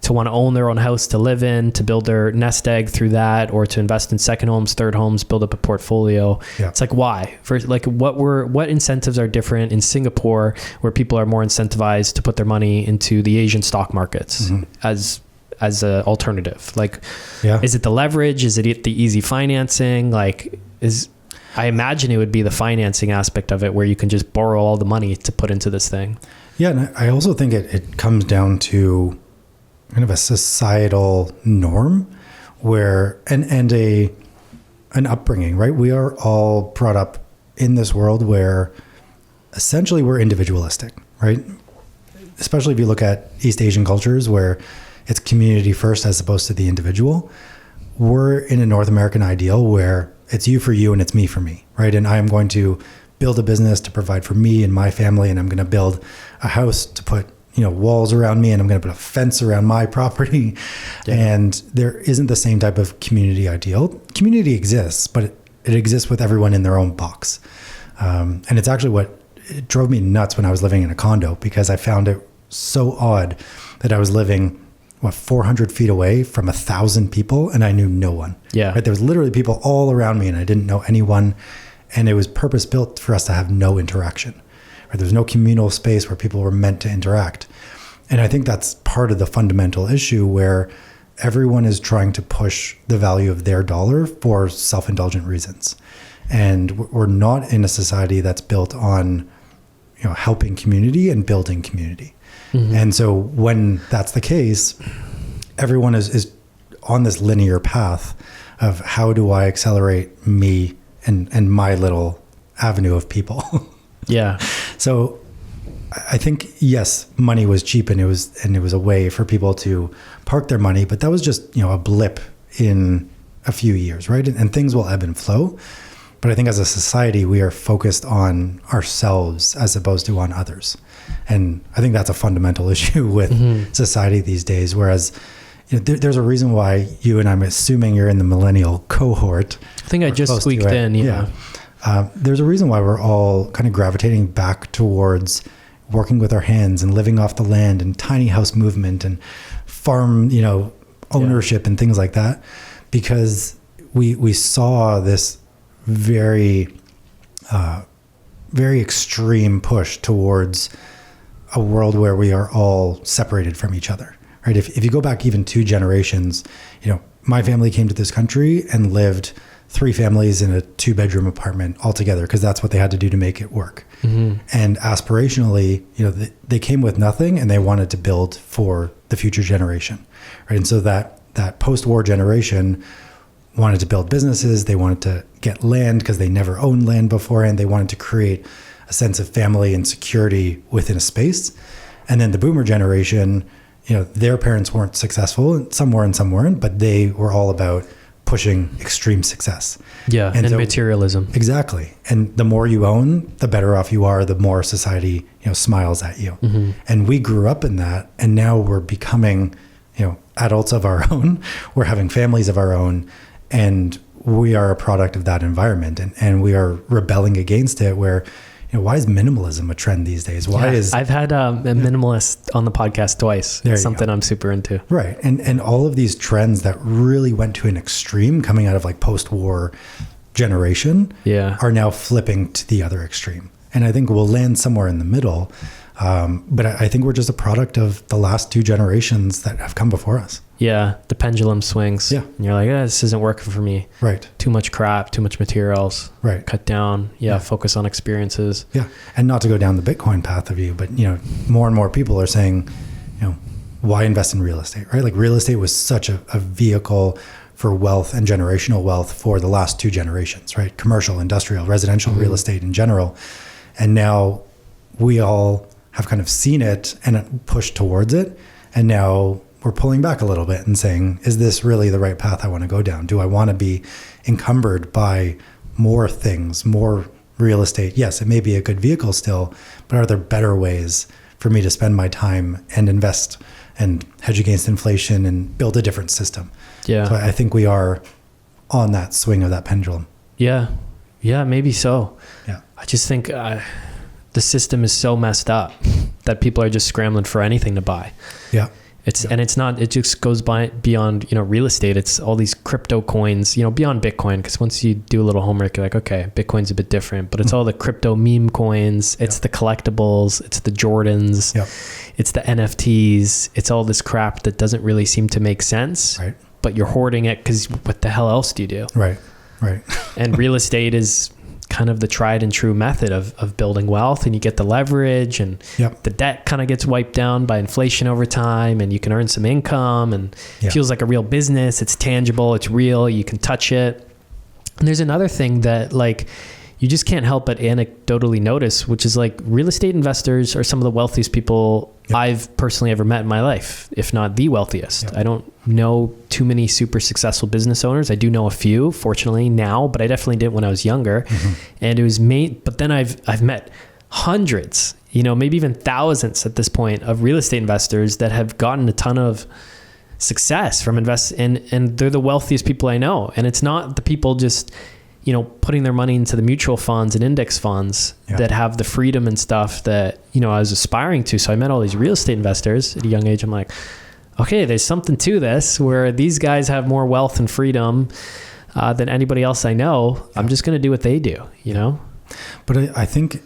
to want to own their own house to live in, to build their nest egg through that, or to invest in second homes, third homes, build up a portfolio. Yeah. It's like, why? For like, what incentives are different in Singapore, where people are more incentivized to put their money into the Asian stock markets as a alternative? Like, is it the leverage? Is it the easy financing? I imagine it would be the financing aspect of it, where you can just borrow all the money to put into this thing. Yeah. And I also think it comes down to kind of a societal norm where, and an upbringing, right? We are all brought up in this world where essentially we're individualistic, right? Especially if you look at East Asian cultures where it's community first as opposed to the individual. We're in a North American ideal where it's you for you and it's me for me, right? And I am going to build a business to provide for me and my family, and I'm going to build a house to put walls around me, and I'm going to put a fence around my property. Yeah. And there isn't the same type of community ideal. Community exists, but it exists with everyone in their own box. And it's actually it drove me nuts when I was living in a condo, because I found it so odd that I was living 400 feet away from 1,000 people, and I knew no one. Yeah. Right? There was literally people all around me, and I didn't know anyone. And it was purpose built for us to have no interaction. Right? There was no communal space where people were meant to interact. And I think that's part of the fundamental issue where everyone is trying to push the value of their dollar for self-indulgent reasons. And we're not in a society that's built on, helping community and building community. Mm-hmm. And so when that's the case, everyone is on this linear path of how do I accelerate me and my little avenue of people. Yeah. So I think, yes, money was cheap and it was a way for people to park their money, but that was just, a blip in a few years, right? And things will ebb and flow. But I think as a society, we are focused on ourselves as opposed to on others. And I think that's a fundamental issue with society these days. Whereas, there's a reason why you and I'm assuming you're in the millennial cohort. I think I just squeaked in. Yeah. There's a reason why we're all kind of gravitating back towards working with our hands and living off the land and tiny house movement and farm, ownership and things like that, because we saw this very, very extreme push towards a world where we are all separated from each other, right? If you go back even 2 generations, my family came to this country and lived 3 families in a 2-bedroom apartment all together because that's what they had to do to make it work. Mm-hmm. And aspirationally, they came with nothing and they wanted to build for the future generation, right? And so that post-war generation wanted to build businesses. They wanted to get land because they never owned land beforehand. They wanted to create a sense of family and security within a space. And then the boomer generation, their parents weren't successful, some were and some weren't, but they were all about pushing extreme success. Yeah, and so, materialism. Exactly. And the more you own, the better off you are, the more society, smiles at you. Mm-hmm. And we grew up in that, and now we're becoming, adults of our own. We're having families of our own, and we are a product of that environment, and we are rebelling against it where, why is minimalism a trend these days? I've had a minimalist on the podcast twice. It's something I'm super into. Right. And all of these trends that really went to an extreme coming out of like post-war generation are now flipping to the other extreme. And I think we'll land somewhere in the middle. But I think we're just a product of the last 2 generations that have come before us. Yeah. The pendulum swings. Yeah. And you're like, this isn't working for me. Right. Too much crap, too much materials. Right. Cut down. Focus on experiences. Yeah. And not to go down the Bitcoin path of you, but, more and more people are saying, why invest in real estate, right? Like real estate was such a vehicle for wealth and generational wealth for the last 2 generations, right? Commercial, industrial, residential real estate in general. And now we all have kind of seen it and pushed towards it. And now we're pulling back a little bit and saying, is this really the right path I want to go down? Do I want to be encumbered by more things, more real estate? Yes, it may be a good vehicle still, but are there better ways for me to spend my time and invest and hedge against inflation and build a different system? Yeah. So I think we are on that swing of that pendulum. Yeah. Yeah, maybe so. Yeah. I just think the system is so messed up that people are just scrambling for anything to buy. Yeah. And it's not, it just goes beyond, real estate. It's all these crypto coins, beyond Bitcoin. Because once you do a little homework, you're like, okay, Bitcoin's a bit different, but it's all the crypto meme coins. It's the collectibles. It's the Jordans. Yep. It's the NFTs. It's all this crap that doesn't really seem to make sense, right? But you're hoarding it because what the hell else do you do? Right. And real estate is kind of the tried and true method of building wealth, and you get the leverage and the debt kind of gets wiped down by inflation over time, and you can earn some income, and it feels like a real business. It's tangible, it's real, you can touch it. And there's another thing that you just can't help but anecdotally notice, which is real estate investors are some of the wealthiest people I've personally ever met in my life, if not the wealthiest. I don't know too many super successful business owners. I do know a few, fortunately now, but I definitely didn't when I was younger. Mm-hmm. And it was but then I've met hundreds, maybe even thousands at this point of real estate investors that have gotten a ton of success from and they're the wealthiest people I know. And it's not the people just putting their money into the mutual funds and index funds that have the freedom and stuff that, I was aspiring to. So I met all these real estate investors at a young age. I'm like, okay, there's something to this where these guys have more wealth and freedom than anybody else I know. I'm just going to do what they do, But I think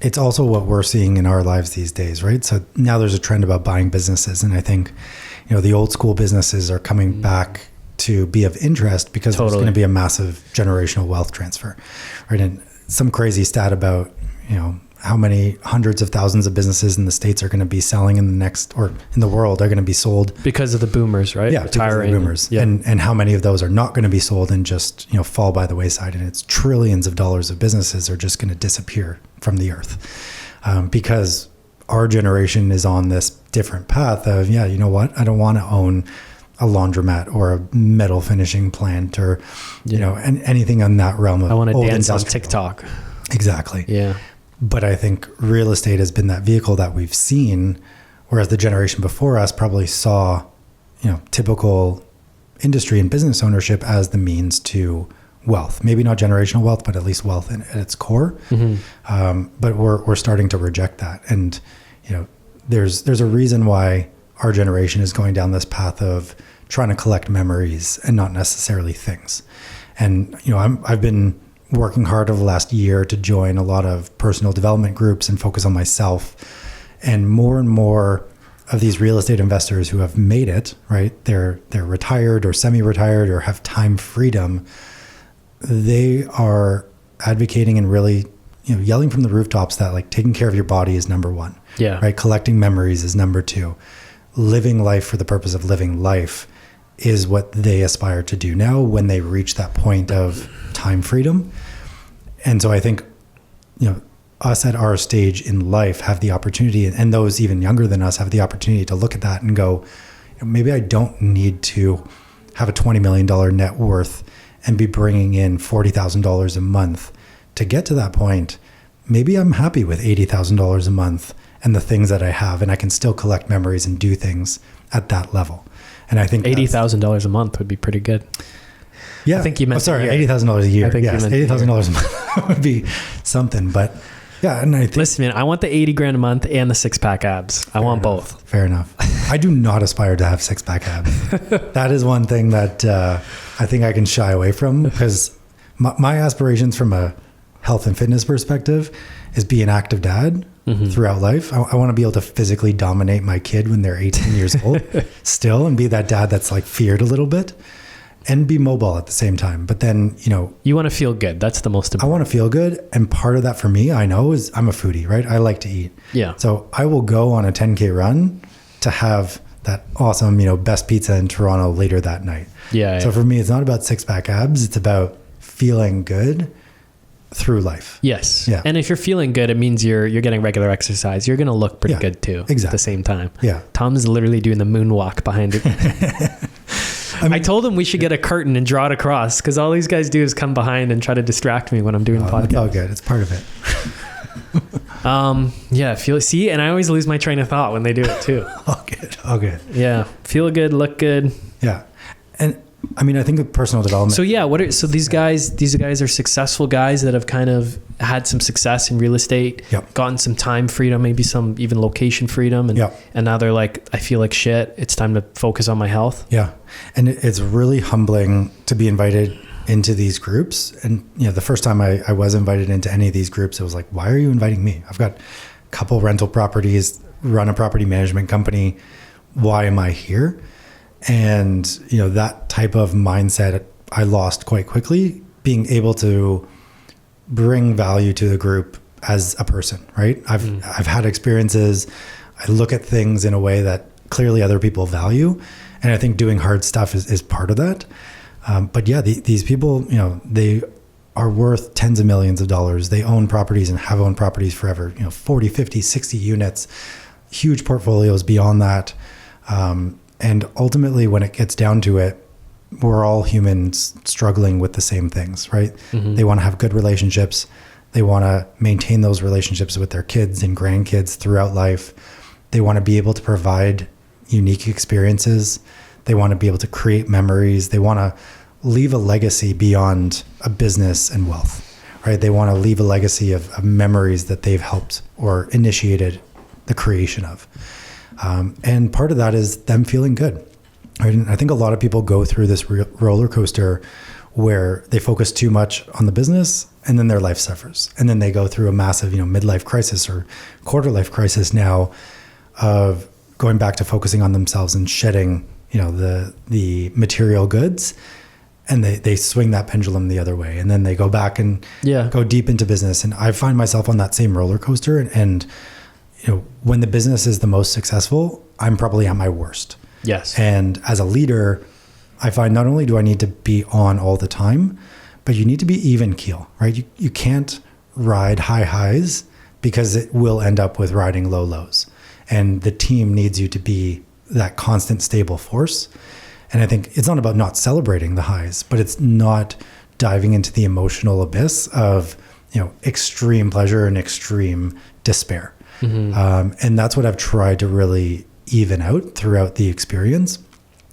it's also what we're seeing in our lives these days, right? So now there's a trend about buying businesses. And I think, the old school businesses are coming back to be of interest because there's going to be a massive generational wealth transfer, right? And some crazy stat about, how many hundreds of thousands of businesses in the States are going to be selling in the next, or in the world are going to be sold. Because of the boomers, right? Yeah, retiring. Because of the boomers. Yeah. And how many of those are not going to be sold and just, fall by the wayside. And it's trillions of dollars of businesses are just going to disappear from the earth. Because our generation is on this different path of, you know what? I don't want to own a laundromat or a metal finishing plant or, and anything on that realm of I want to old dance on industrial. TikTok. Exactly. Yeah. But I think real estate has been that vehicle that we've seen, whereas the generation before us probably saw, typical industry and business ownership as the means to wealth. Maybe not generational wealth, but at least wealth at its core. Mm-hmm. But we're starting to reject that. And, there's a reason why our generation is going down this path of trying to collect memories and not necessarily things. And, I've been working hard over the last year to join a lot of personal development groups and focus on myself. And more of these real estate investors who have made it, right? They're retired or semi-retired or have time freedom. They are advocating and really, yelling from the rooftops that like taking care of your body is number one. Yeah. Right. Collecting memories is number two. Living life for the purpose of living life is what they aspire to do now when they reach that point of time freedom. And so I think, us at our stage in life have the opportunity, and those even younger than us have the opportunity to look at that and go, maybe I don't need to have a $20 million net worth and be bringing in $40,000 a month to get to that point. Maybe I'm happy with $80,000 a month and the things that I have, and I can still collect memories and do things at that level. And I think $80,000 a month would be pretty good. Yeah. I think you meant $80,000 a year. I think yes, $80,000 a month would be something. But yeah, and I think... Listen, man, I want the $80,000 a month and the six-pack abs. I want both. Fair enough. I do not aspire to have six-pack abs. That is one thing that I think I can shy away from, because my aspirations from a health and fitness perspective is be an active dad throughout life. I want to be able to physically dominate my kid when they're 18 years old still, and be that dad that's like feared a little bit, and be mobile at the same time. But then, you want to feel good. That's the most important. I want to feel good. And part of that for me, I know, is I'm a foodie, right? I like to eat. Yeah. So I will go on a 10K run to have that awesome, best pizza in Toronto later that night. Yeah. So for me, it's not about six-pack abs. It's about feeling good through life. Yes. Yeah. And if you're feeling good, it means you're getting regular exercise. You're going to look pretty good too. Exactly. At the same time. Yeah. Tom's literally doing the moonwalk behind it. I told him we should get a curtain and draw it across, because all these guys do is come behind and try to distract me when I'm doing podcasts. It's all good. It's part of it. Yeah. See, and I always lose my train of thought when they do it too. All good. All good. Yeah. Feel good, look good. Yeah. And I mean, I think of personal development. So yeah, these guys are successful guys that have kind of had some success in real estate, gotten some time freedom, maybe some even location freedom. And now they're like, I feel like shit. It's time to focus on my health. Yeah. And it's really humbling to be invited into these groups. And, the first time I was invited into any of these groups, it was like, why are you inviting me? I've got a couple rental properties, run a property management company. Why am I here? And, that type of mindset I lost quite quickly, being able to bring value to the group as a person, right? I've had experiences. I look at things in a way that clearly other people value. And I think doing hard stuff is part of that. But yeah, these people, they are worth tens of millions of dollars. They own properties and have owned properties forever, 40, 50, 60 units, huge portfolios beyond that. And ultimately, when it gets down to it, we're all humans struggling with the same things, right? Mm-hmm. They want to have good relationships. They want to maintain those relationships with their kids and grandkids throughout life. They want to be able to provide unique experiences. They want to be able to create memories. They want to leave a legacy beyond a business and wealth, right? They want to leave a legacy of memories that they've helped or initiated the creation of. And part of that is them feeling good. Right? And I think a lot of people go through this roller coaster where they focus too much on the business and then their life suffers. And then they go through a massive, midlife crisis or quarter life crisis now of going back to focusing on themselves and shedding, the material goods. And they swing that pendulum the other way. And then they go back and go deep into business. And I find myself on that same roller coaster. And when the business is the most successful, I'm probably at my worst. Yes. And as a leader, I find not only do I need to be on all the time, but you need to be even keel, right? You can't ride high highs because it will end up with riding low lows. And the team needs you to be that constant stable force. And I think it's not about not celebrating the highs, but it's not diving into the emotional abyss of, extreme pleasure and extreme despair. Mm-hmm. And that's what I've tried to really even out throughout the experience.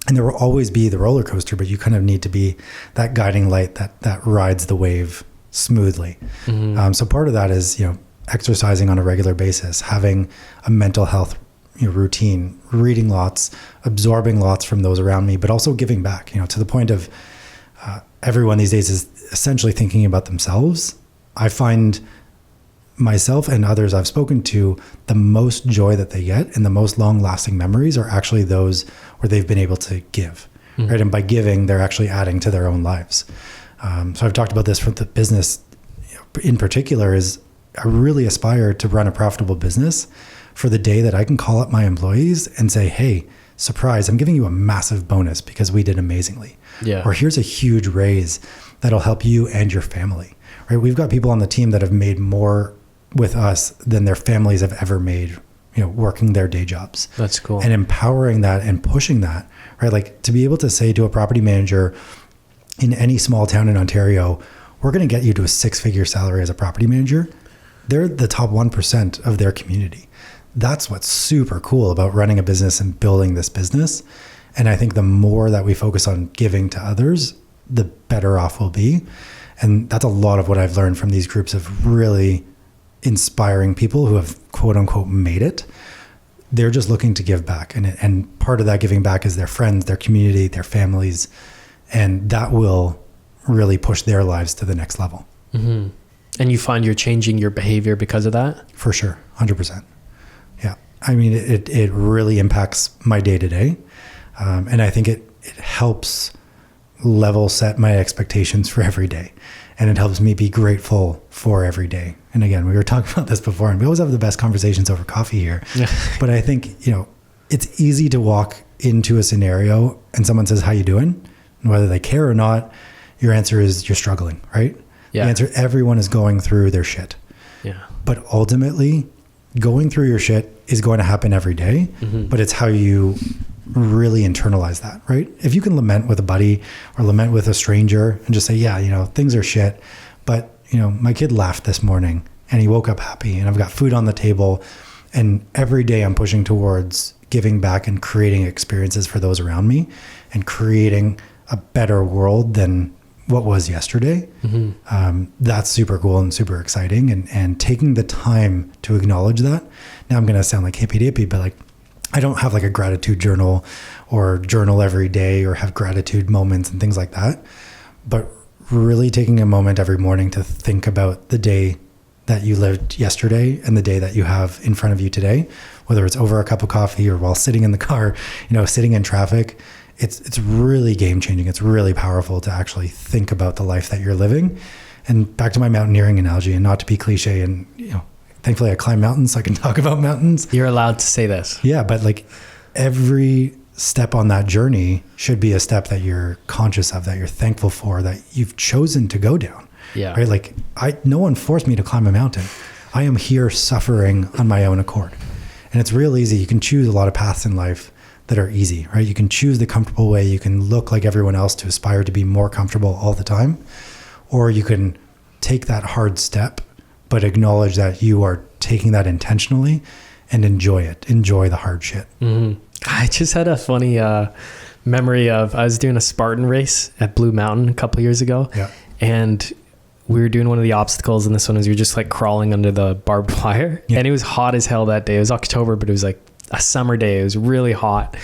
And there will always be the roller coaster, but you kind of need to be that guiding light that rides the wave smoothly. Mm-hmm. So part of that is, exercising on a regular basis, having a mental health routine, reading lots, absorbing lots from those around me, but also giving back, to the point of everyone these days is essentially thinking about themselves. I find myself and others I've spoken to, the most joy that they get and the most long-lasting memories are actually those where they've been able to give, right? And by giving, they're actually adding to their own lives. So I've talked about this for the business in particular is I really aspire to run a profitable business for the day that I can call up my employees and say, hey, surprise, I'm giving you a massive bonus because we did amazingly. Yeah. Or here's a huge raise that'll help you and your family, right? We've got people on the team that have made more with us than their families have ever made, working their day jobs. That's cool. And empowering that and pushing that, right? Like to be able to say to a property manager in any small town in Ontario, we're going to get you to a 6-figure salary as a property manager. They're the top 1% of their community. That's what's super cool about running a business and building this business. And I think the more that we focus on giving to others, the better off we'll be. And that's a lot of what I've learned from these groups of really inspiring people who have quote unquote made it. They're just looking to give back. And part of that giving back is their friends, their community, their families. And that will really push their lives to the next level. Mm-hmm. And you find you're changing your behavior because of that? For sure. 100%. Yeah. I mean, it really impacts my day to day. And I think it helps level set my expectations for every day. And it helps me be grateful for every day. And again, we were talking about this before, and we always have the best conversations over coffee here. But I think, it's easy to walk into a scenario and someone says, how you doing? And whether they care or not, your answer is you're struggling, right? Yeah. The answer, everyone is going through their shit. Yeah. But ultimately, going through your shit is going to happen every day, but it's how you really internalize that, right? If you can lament with a buddy or lament with a stranger and just say, yeah, things are shit, but my kid laughed this morning and he woke up happy and I've got food on the table, and every day I'm pushing towards giving back and creating experiences for those around me and creating a better world than what was yesterday. That's super cool and super exciting, and taking the time to acknowledge that. Now I'm going to sound like hippy dippy, but like, I don't have like a gratitude journal or journal every day or have gratitude moments and things like that. But really taking a moment every morning to think about the day that you lived yesterday and the day that you have in front of you today, whether it's over a cup of coffee or while sitting in the car, sitting in traffic, it's really game changing. It's really powerful to actually think about the life that you're living. And back to my mountaineering analogy, and not to be cliche, and thankfully I climb mountains, so I can talk about mountains. You're allowed to say this. Yeah, but like every step on that journey should be a step that you're conscious of, that you're thankful for, that you've chosen to go down. Yeah. Right? Like no one forced me to climb a mountain. I am here suffering on my own accord. And it's real easy. You can choose a lot of paths in life that are easy, right? You can choose the comfortable way. You can look like everyone else to aspire to be more comfortable all the time. Or you can take that hard step, but acknowledge that you are taking that intentionally and enjoy it. Enjoy the hard shit. Mm-hmm. I just had a funny memory of, I was doing a Spartan race at Blue Mountain a couple of years ago. Yeah. And we were doing one of the obstacles, and this one was you're just like crawling under the barbed wire. Yeah. And it was hot as hell that day. It was October, but it was like a summer day. It was really hot.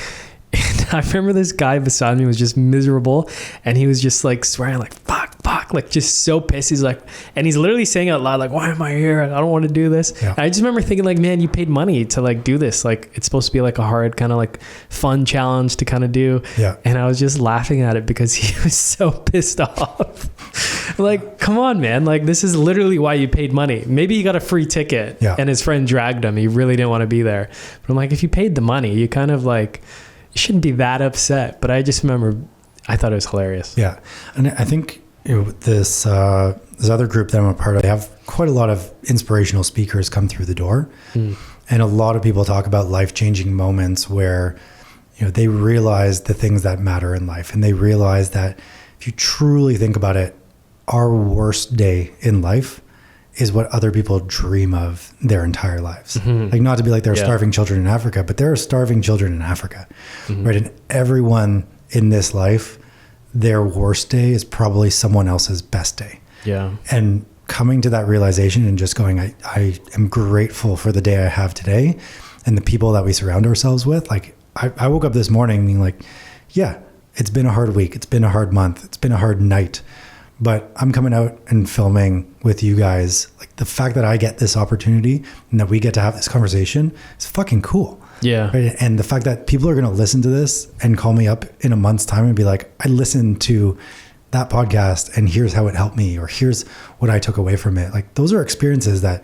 And I remember this guy beside me was just miserable, and he was just like swearing like fuck, like just so pissed. He's like, and he's literally saying out loud like, why am I here? I don't want to do this. Yeah. I just remember thinking like, man, you paid money to like do this. Like it's supposed to be like a hard kind of like fun challenge to kind of do. Yeah. And I was just laughing at it because he was so pissed off. Like, come on, man. Like this is literally why you paid money. Maybe you got a free ticket and his friend dragged him. He really didn't want to be there. But I'm like, if you paid the money, you kind of like, you shouldn't be that upset. But I just remember, I thought it was hilarious. Yeah. And I think this other group that I'm a part of, they have quite a lot of inspirational speakers come through the door. And a lot of people talk about life-changing moments where, they realize the things that matter in life. And they realize that if you truly think about it, our worst day in life is what other people dream of their entire lives. Like, not to be like there are starving children in Africa, but there are starving children in Africa, right? And everyone in this life, their worst day is probably someone else's best day. Yeah. And coming to that realization and just going, I am grateful for the day I have today and the people that we surround ourselves with. Like, I woke up this morning being like, yeah, it's been a hard week. It's been a hard month. It's been a hard night. But I'm coming out and filming with you guys. Like, the fact that I get this opportunity and that we get to have this conversation is fucking cool. Yeah. Right? And the fact that people are going to listen to this and call me up in a month's time and be like, I listened to that podcast and here's how it helped me, or here's what I took away from it. Like, those are experiences that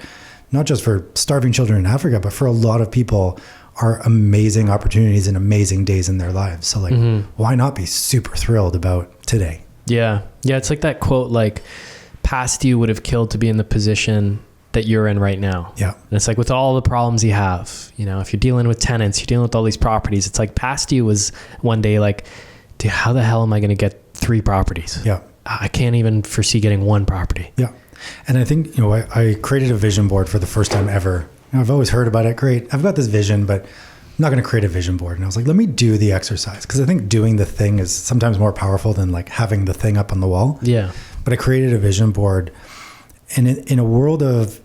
not just for starving children in Africa, but for a lot of people are amazing opportunities and amazing days in their lives. So like, why not be super thrilled about today? Yeah. Yeah. It's like that quote, like, past you would have killed to be in the position that you're in right now. Yeah. And it's like with all the problems you have, if you're dealing with tenants, you're dealing with all these properties, it's like past you was one day like, dude, how the hell am I going to get 3 properties? Yeah. I can't even foresee getting 1 property. Yeah. And I think, I created a vision board for the first time ever. I've always heard about it. Great. I've got this vision, but I'm not going to create a vision board. And I was like, let me do the exercise. Because I think doing the thing is sometimes more powerful than like having the thing up on the wall. Yeah. But I created a vision board. And in a world of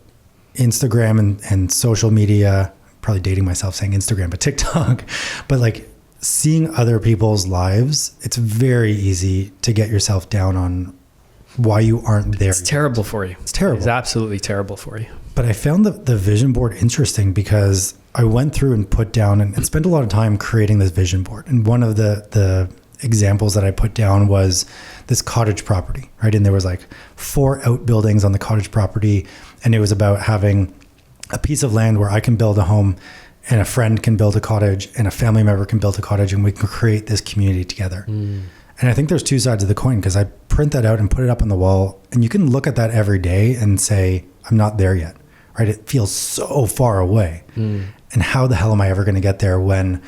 Instagram and social media, probably dating myself saying Instagram, but TikTok, but like seeing other people's lives, it's very easy to get yourself down on why you aren't there. It's terrible for you. It's terrible. It's absolutely terrible for you. But I found the vision board interesting because I went through and put down and spent a lot of time creating this vision board. And one of the examples that I put down was this cottage property, right? And there was like 4 outbuildings on the cottage property. And it was about having a piece of land where I can build a home and a friend can build a cottage and a family member can build a cottage and we can create this community together. And I think there's 2 sides of the coin, because I print that out and put it up on the wall and you can look at that every day and say, I'm not there yet, right? It feels so far away. And how the hell am I ever going to get there when,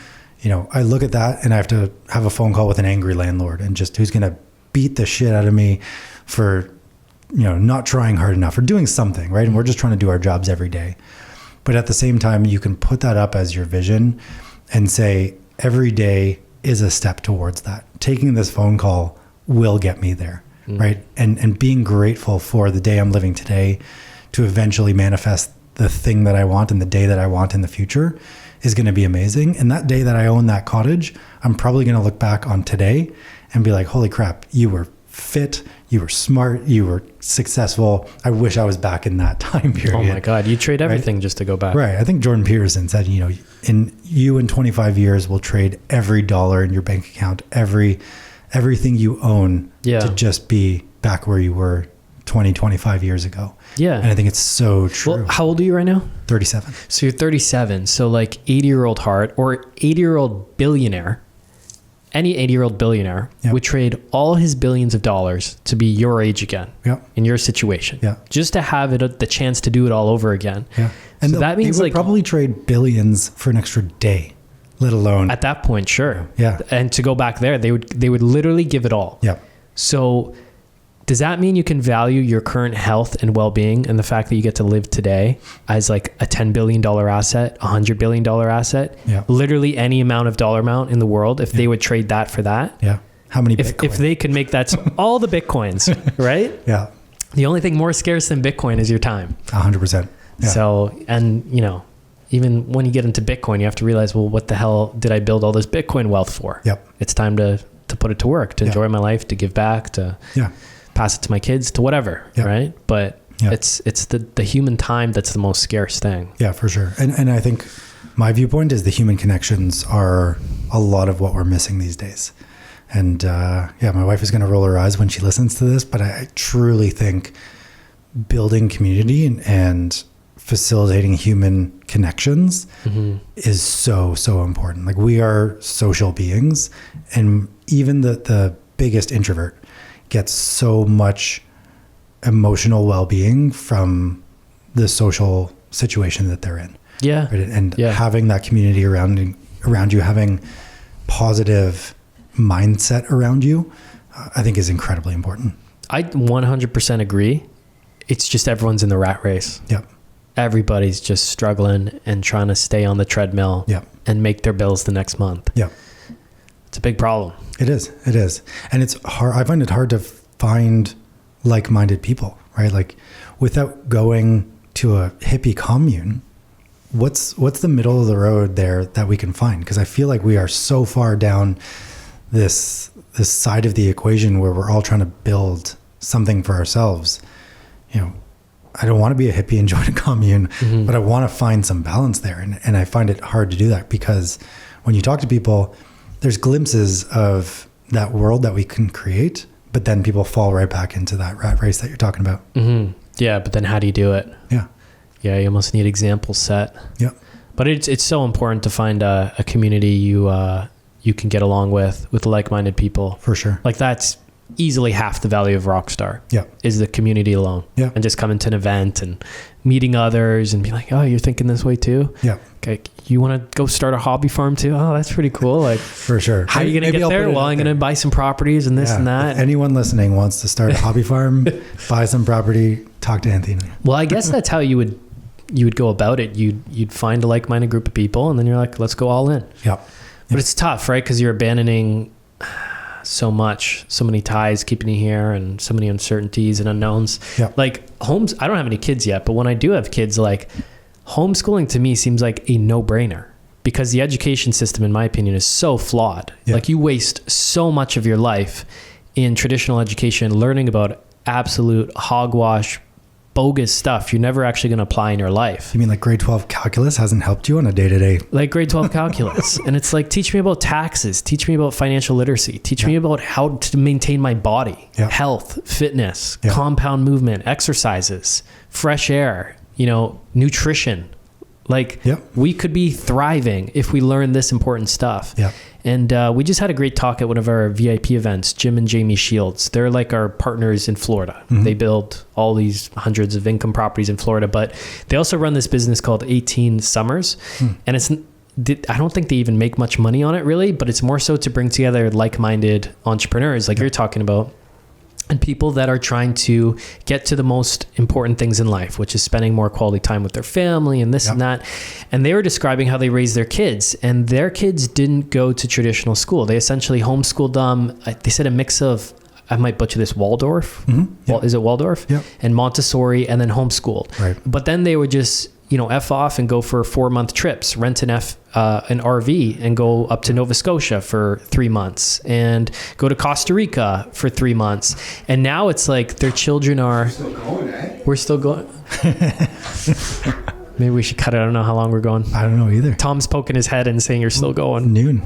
I look at that and I have to have a phone call with an angry landlord and just who's going to beat the shit out of me for, not trying hard enough or doing something, right? And we're just trying to do our jobs every day. But at the same time, you can put that up as your vision and say, every day is a step towards that. Taking this phone call will get me there, right? And being grateful for the day I'm living today to eventually manifest the thing that I want and the day that I want in the future is going to be amazing. And that day that I own that cottage, I'm probably going to look back on today and be like, holy crap, you were fit, you were smart, you were successful. I wish I was back in that time period. Oh my God, you trade everything just to go back. Right. I think Jordan Peterson said, in 25 years, we'll trade every dollar in your bank account, everything you own to just be back where you were 20, 25 years ago. Yeah. And I think it's so true. Well, how old are you right now? 37. So you're 37. So like 80-year-old Hart or 80-year-old billionaire, any 80-year-old billionaire would trade all his billions of dollars to be your age again in your situation. Yeah. Just to have it, the chance to do it all over again. Yeah. And so that means they would like probably trade billions for an extra day, let alone at that point. Sure. Yeah. And to go back there, they would literally give it all. Yeah. So does that mean you can value your current health and well-being and the fact that you get to live today as like a $10 billion asset, $100 billion asset? Yeah. Literally any amount of dollar amount in the world, if they would trade that for that. Yeah. How many Bitcoin? If they could make that all the Bitcoins, right? Yeah. The only thing more scarce than Bitcoin is your time. 100%. Yeah. So, and even when you get into Bitcoin, you have to realize, well, what the hell did I build all this Bitcoin wealth for? Yep. It's time to put it to work, to enjoy my life, to give back, to pass it to my kids, to whatever. Right. But it's the human time that's the most scarce thing. Yeah, for sure. And I think my viewpoint is the human connections are a lot of what we're missing these days. And my wife is going to roll her eyes when she listens to this, but I truly think building community and facilitating human connections is so important. Like, we are social beings, and even the biggest introvert gets so much emotional well-being from the social situation that they're in. Yeah. Right? And having that community around you, having positive mindset around you, I think is incredibly important. I 100% agree. It's just everyone's in the rat race. Yep. Everybody's just struggling and trying to stay on the treadmill and make their bills the next month. Yeah. It's a big problem. It is. And it's hard. I find it hard to find like-minded people, right? Like, without going to a hippie commune, what's the middle of the road there that we can find? Because I feel like we are so far down this side of the equation where we're all trying to build something for ourselves. You know, I don't want to be a hippie and join a commune, but I want to find some balance there. And I find it hard to do that, because when you talk to people, there's glimpses of that world that we can create, but then people fall right back into that rat race that you're talking about. Yeah. But then how do you do it? Yeah. You almost need examples set. Yeah. But it's so important to find a community you can get along with like-minded people. For sure. Like, that's easily half the value of Rockstar. Yeah. Is the community alone. Yeah. And just coming to an event and meeting others and be like, oh, you're thinking this way too? Yeah. Okay. You want to go start a hobby farm too? Oh, that's pretty cool. Like, for sure. How are you going to get there? Well, I'm going to buy some properties and this and that. If anyone listening wants to start a hobby farm, buy some property, talk to Anthony. Well, I guess that's how you would go about it. You'd find a like-minded group of people, and then you're like, let's go all in. Yeah. But it's tough, right? Because you're abandoning so many ties keeping you here, and so many uncertainties and unknowns. Yeah. Like, I don't have any kids yet, but when I do have kids, like, homeschooling to me seems like a no-brainer, because the education system, in my opinion, is so flawed. Yeah. Like, you waste so much of your life in traditional education learning about absolute hogwash, bogus stuff you're never actually going to apply in your life. You mean like grade 12 calculus hasn't helped you on a day-to-day? Like grade 12 calculus. And it's like, teach me about taxes, teach me about financial literacy, teach me about how to maintain my body, health, fitness, compound movement, exercises, fresh air, nutrition. Like, we could be thriving if we learn this important stuff. Yeah. And we just had a great talk at one of our VIP events, Jim and Jamie Shields. They're like our partners in Florida. They build all these hundreds of income properties in Florida, but they also run this business called 18 Summers. And I don't think they even make much money on it, really, but it's more so to bring together like-minded entrepreneurs like you're talking about, and people that are trying to get to the most important things in life, which is spending more quality time with their family and this and that. And they were describing how they raised their kids, and their kids didn't go to traditional school. They essentially homeschooled them. They said a mix of, I might butcher this, Waldorf. Is it Waldorf? And Montessori, and then homeschooled. Right. But then they would just, F off and go for 4-month trips, rent an RV and go up to Nova Scotia for 3 months, and go to Costa Rica for 3 months. And now it's like their children are... We're still going, eh? We're still going. Maybe we should cut it. I don't know how long we're going. I don't know either. Tom's poking his head and saying you're still going. Noon.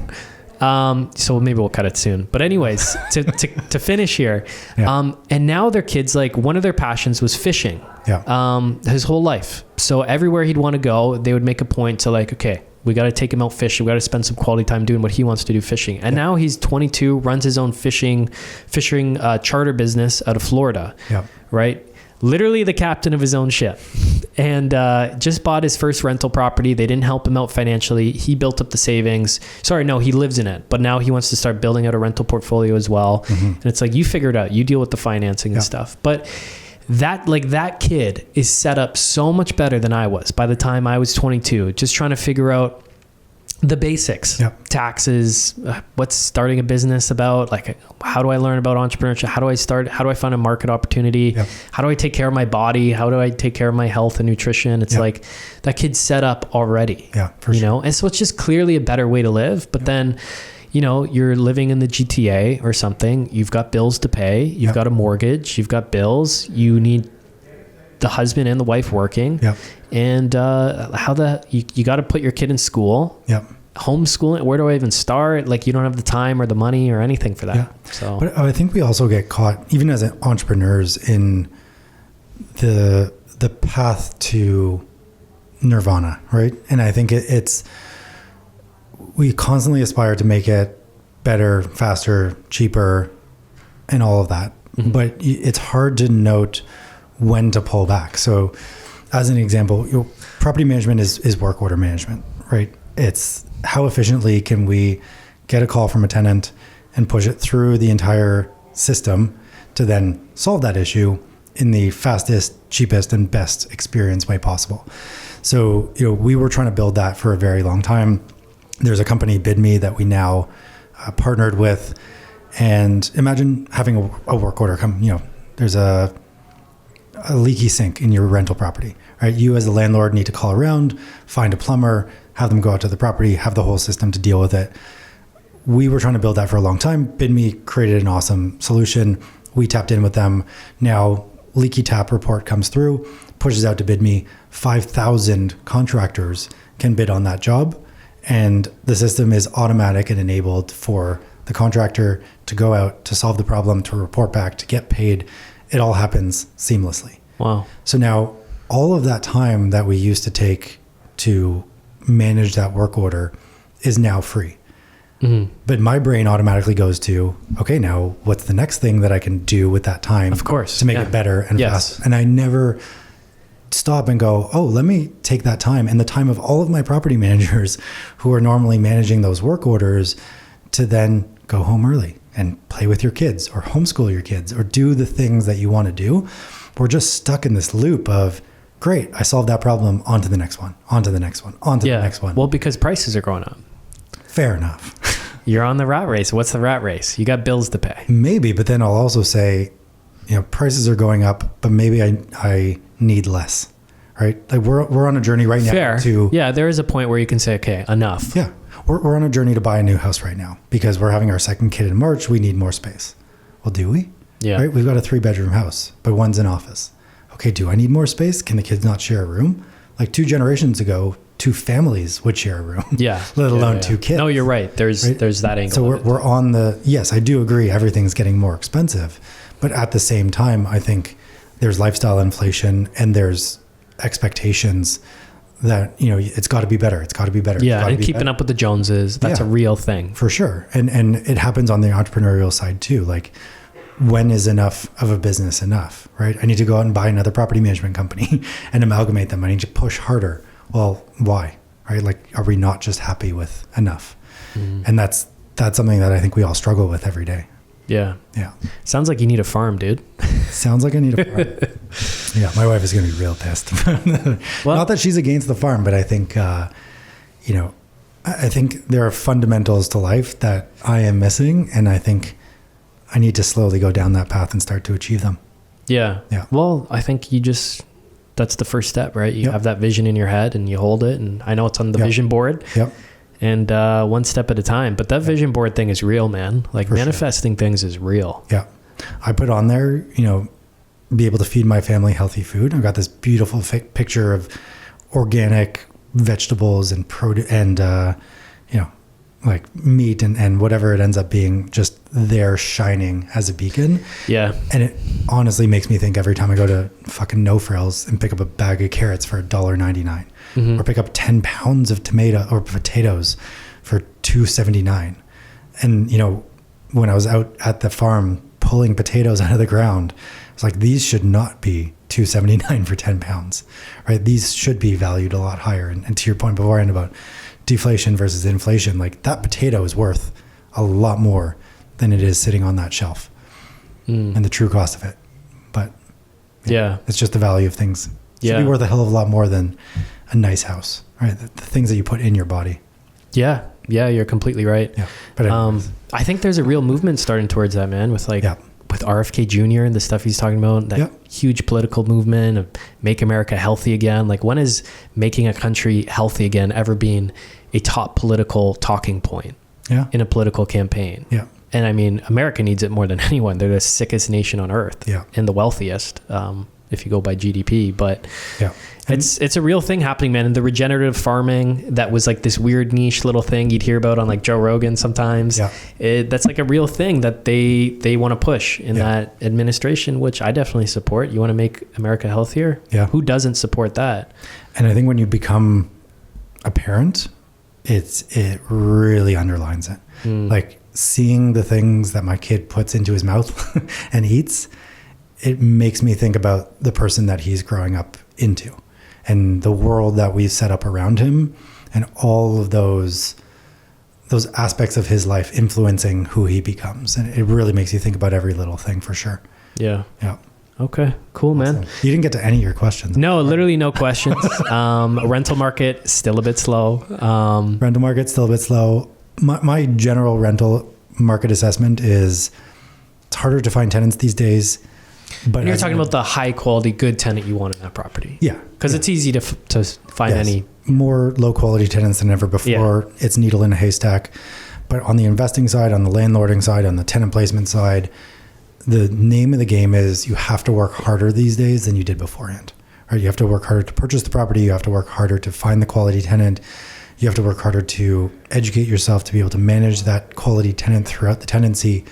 So maybe we'll cut it soon. But anyways, to finish here, and now their kids, like, one of their passions was fishing. His whole life. So everywhere he'd want to go, they would make a point to, like, okay, we got to take him out fishing. We got to spend some quality time doing what he wants to do, fishing. And now he's 22, runs his own fishing charter business out of Florida. Right. Literally the captain of his own ship, and just bought his first rental property. They didn't help him out financially. He built up the savings. He lives in it, but now he wants to start building out a rental portfolio as well. And it's like, you figure it out, you deal with the financing and stuff. But that kid is set up so much better than I was by the time I was 22, just trying to figure out the basics, Yep. taxes, what's starting a business about? Like, how do I learn about entrepreneurship? How do I find a market opportunity? Yep. How do I take care of my body? How do I take care of my health and nutrition? It's Yep. like that kid's set up already, Yeah, for you sure. know? And so it's just clearly a better way to live. But then, you know, you're living in the GTA or something. You've got bills to pay. You've Yep. got a mortgage. You've got bills. You need the husband and the wife working. Yep. And you got to put your kid in school. Yep. Homeschooling, where do I even start? Like, you don't have the time or the money or anything for that. Yeah. So But I think we also get caught, even as entrepreneurs, in the path to nirvana, right? And I think we constantly aspire to make it better, faster, cheaper, and all of that. Mm-hmm. But it's hard to note when to pull back. So as an example, property management is work order management, right? It's how efficiently can we get a call from a tenant and push it through the entire system to then solve that issue in the fastest, cheapest, and best experience way possible. So, we were trying to build that for a very long time. There's a company, BidMe, that we now partnered with. And imagine having a work order come, there's a leaky sink in your rental property, right? You as a landlord need to call around, find a plumber, have them go out to the property, have the whole system to deal with it. We were trying to build that for a long time. BidMe created an awesome solution. We tapped in with them. Now, leaky tap report comes through, pushes out to BidMe. 5,000 contractors can bid on that job. And the system is automatic and enabled for the contractor to go out, to solve the problem, to report back, to get paid. It all happens seamlessly. wow. So now all of that time that we used to take to manage that work order is now free. Mm-hmm. But my brain automatically goes to, okay, now what's the next thing that I can do with that time? Of course. To make Yeah. it better and Yes. fast. And I never stop and go, oh, let me take that time and the time of all of my property managers who are normally managing those work orders to then go home early and play with your kids or homeschool your kids or do the things that you want to do. We're just stuck in this loop of, great, I solved that problem, on to the next one, on to the next one, on to the next one. Well, because prices are going up. Fair enough. You're on the rat race. What's the rat race? You got bills to pay. Maybe, but then I'll also say, prices are going up, but maybe I need less, right? Like we're on a journey right now Fair. to... Yeah, there is a point where you can say, okay, enough. Yeah. We're on a journey to buy a new house right now because we're having our second kid in March. We need more space. Well, do we? Yeah. Right? We've got a 3-bedroom house, but one's an office. Okay, do I need more space? Can the kids not share a room? Like 2 generations ago, 2 families would share a room. Yeah. Let alone Yeah. 2 kids. No, you're right. There's that angle. So of it. we're on the... Yes, I do agree everything's getting more expensive. But at the same time, I think there's lifestyle inflation and there's expectations that, it's got to be better. It's got to be better. Yeah, and keeping up with the Joneses, that's a real thing. For sure. And it happens on the entrepreneurial side too. Like, when is enough of a business enough, right? I need to go out and buy another property management company and amalgamate them. I need to push harder. Well, why, right? Like, are we not just happy with enough? Mm-hmm. And that's something that I think we all struggle with every day. Yeah. Yeah. Sounds like you need a farm, dude. Sounds like I need a farm. Yeah, my wife is going to be real pissed. Well, not that she's against the farm, but I think, I think there are fundamentals to life that I am missing. And I think I need to slowly go down that path and start to achieve them. Yeah. Yeah. Well, I think that's the first step, right? You have that vision in your head and you hold it. And I know it's on the vision board. Yep. And one step at a time. But that vision board thing is real, man. Like, For manifesting things is real. Yeah. I put on there, be able to feed my family healthy food. I've got this beautiful picture of organic vegetables and produce and, like meat and whatever it ends up being, just there shining as a beacon. Yeah. And it honestly makes me think every time I go to fucking No Frills and pick up a bag of carrots for $1.99 or pick up 10 pounds of tomato or potatoes for $2.79. And, when I was out at the farm pulling potatoes out of the ground, it's like, these should not be $2.79 for 10 pounds, right? These should be valued a lot higher. And to your point beforehand about deflation versus inflation, like, that potato is worth a lot more than it is sitting on that shelf and the true cost of it. But Yeah. it's just the value of things. It should be worth a hell of a lot more than a nice house, right? The things that you put in your body. Yeah. Yeah. You're completely right. Yeah. But anyways, I think there's a real movement starting towards that, man, with like, Yeah. with RFK Jr. and the stuff he's talking about, that Yeah. huge political movement of make America healthy again. Like, when is making a country healthy again ever been a top political talking point yeah. in a political campaign? Yeah. And I mean, America needs it more than anyone. They're the sickest nation on earth, Yeah. and the wealthiest, if you go by GDP. But Yeah. it's a real thing happening, man. And the regenerative farming, that was like this weird niche little thing you'd hear about on like Joe Rogan sometimes. Yeah. That's like a real thing that they want to push in that administration, which I definitely support. You want to make America healthier? Yeah. Who doesn't support that? And I think when you become a parent, it really underlines it. Like seeing the things that my kid puts into his mouth and eats, it makes me think about the person that he's growing up into and the world that we've set up around him, and all of those aspects of his life influencing who he becomes. And it really makes you think about every little thing, for sure. Yeah. Yeah. Okay, cool, man. Awesome. You didn't get to any of your questions. No, literally no questions. Rental market still a bit slow. Rental market still a bit slow. My general rental market assessment is it's harder to find tenants these days. But And you're talking about the high quality, good tenant you want in that property. Yeah. Because it's easy to find any. More low quality tenants than ever before. Yeah. It's needle in a haystack. But on the investing side, on the landlording side, on the tenant placement side, the name of the game is you have to work harder these days than you did beforehand. Right? You have to work harder to purchase the property. You have to work harder to find the quality tenant. You have to work harder to educate yourself to be able to manage that quality tenant throughout the tenancy.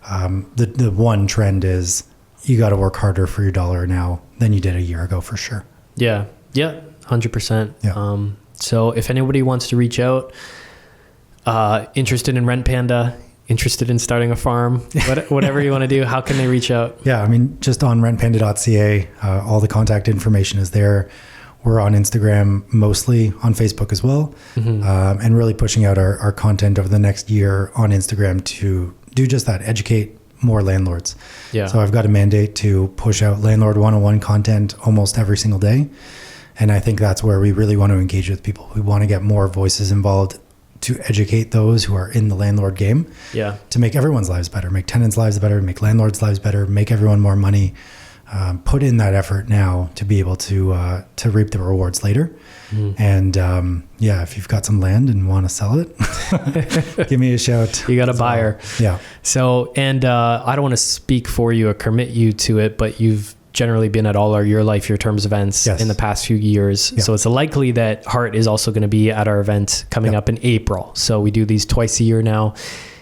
The one trend is you got to work harder for your dollar now than you did a year ago, for sure. Yeah. Yeah. 100%. Yeah. So if anybody wants to reach out, interested in Rent Panda, interested in starting a farm, whatever you want to do, how can they reach out? Yeah. I mean, just on rentpanda.ca, all the contact information is there. We're on Instagram, mostly on Facebook as well, and really pushing out our content over the next year on Instagram to do just that, educate more landlords. Yeah. So I've got a mandate to push out Landlord 101 content almost every single day. And I think that's where we really want to engage with people. We want to get more voices involved to educate those who are in the landlord game. Yeah. To make everyone's lives better, make tenants' lives better, make landlords' lives better, make everyone more money. Put in that effort now to be able to reap the rewards later. And if you've got some land and want to sell it, give me a shout. You got a buyer. Yeah. So, and I don't want to speak for you or commit you to it, but you've generally been at all our Your Life, Your Terms events in the past few years. Yeah. So it's likely that Hart is also going to be at our event coming up in April. So we do these twice a year now.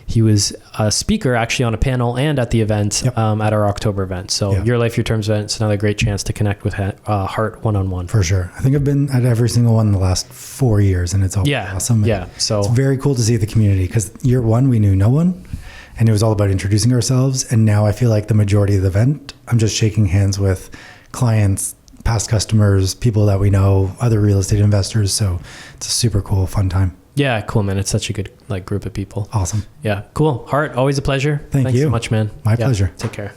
He was a speaker actually on a panel and at the event at our October event. So Your Life, Your Terms event is another great chance to connect with Hart one-on-one. For sure. I think I've been at every single one in the last 4 years, and it's all awesome. Yeah. So it's very cool to see the community, because year one, we knew no one, and it was all about introducing ourselves. And now I feel like the majority of the event, I'm just shaking hands with clients, past customers, people that we know, other real estate investors. So it's a super cool, fun time. Yeah, cool, man. It's such a good group of people. Awesome. Yeah, cool. Hart, always a pleasure. Thanks you so much, man. My pleasure. Take care.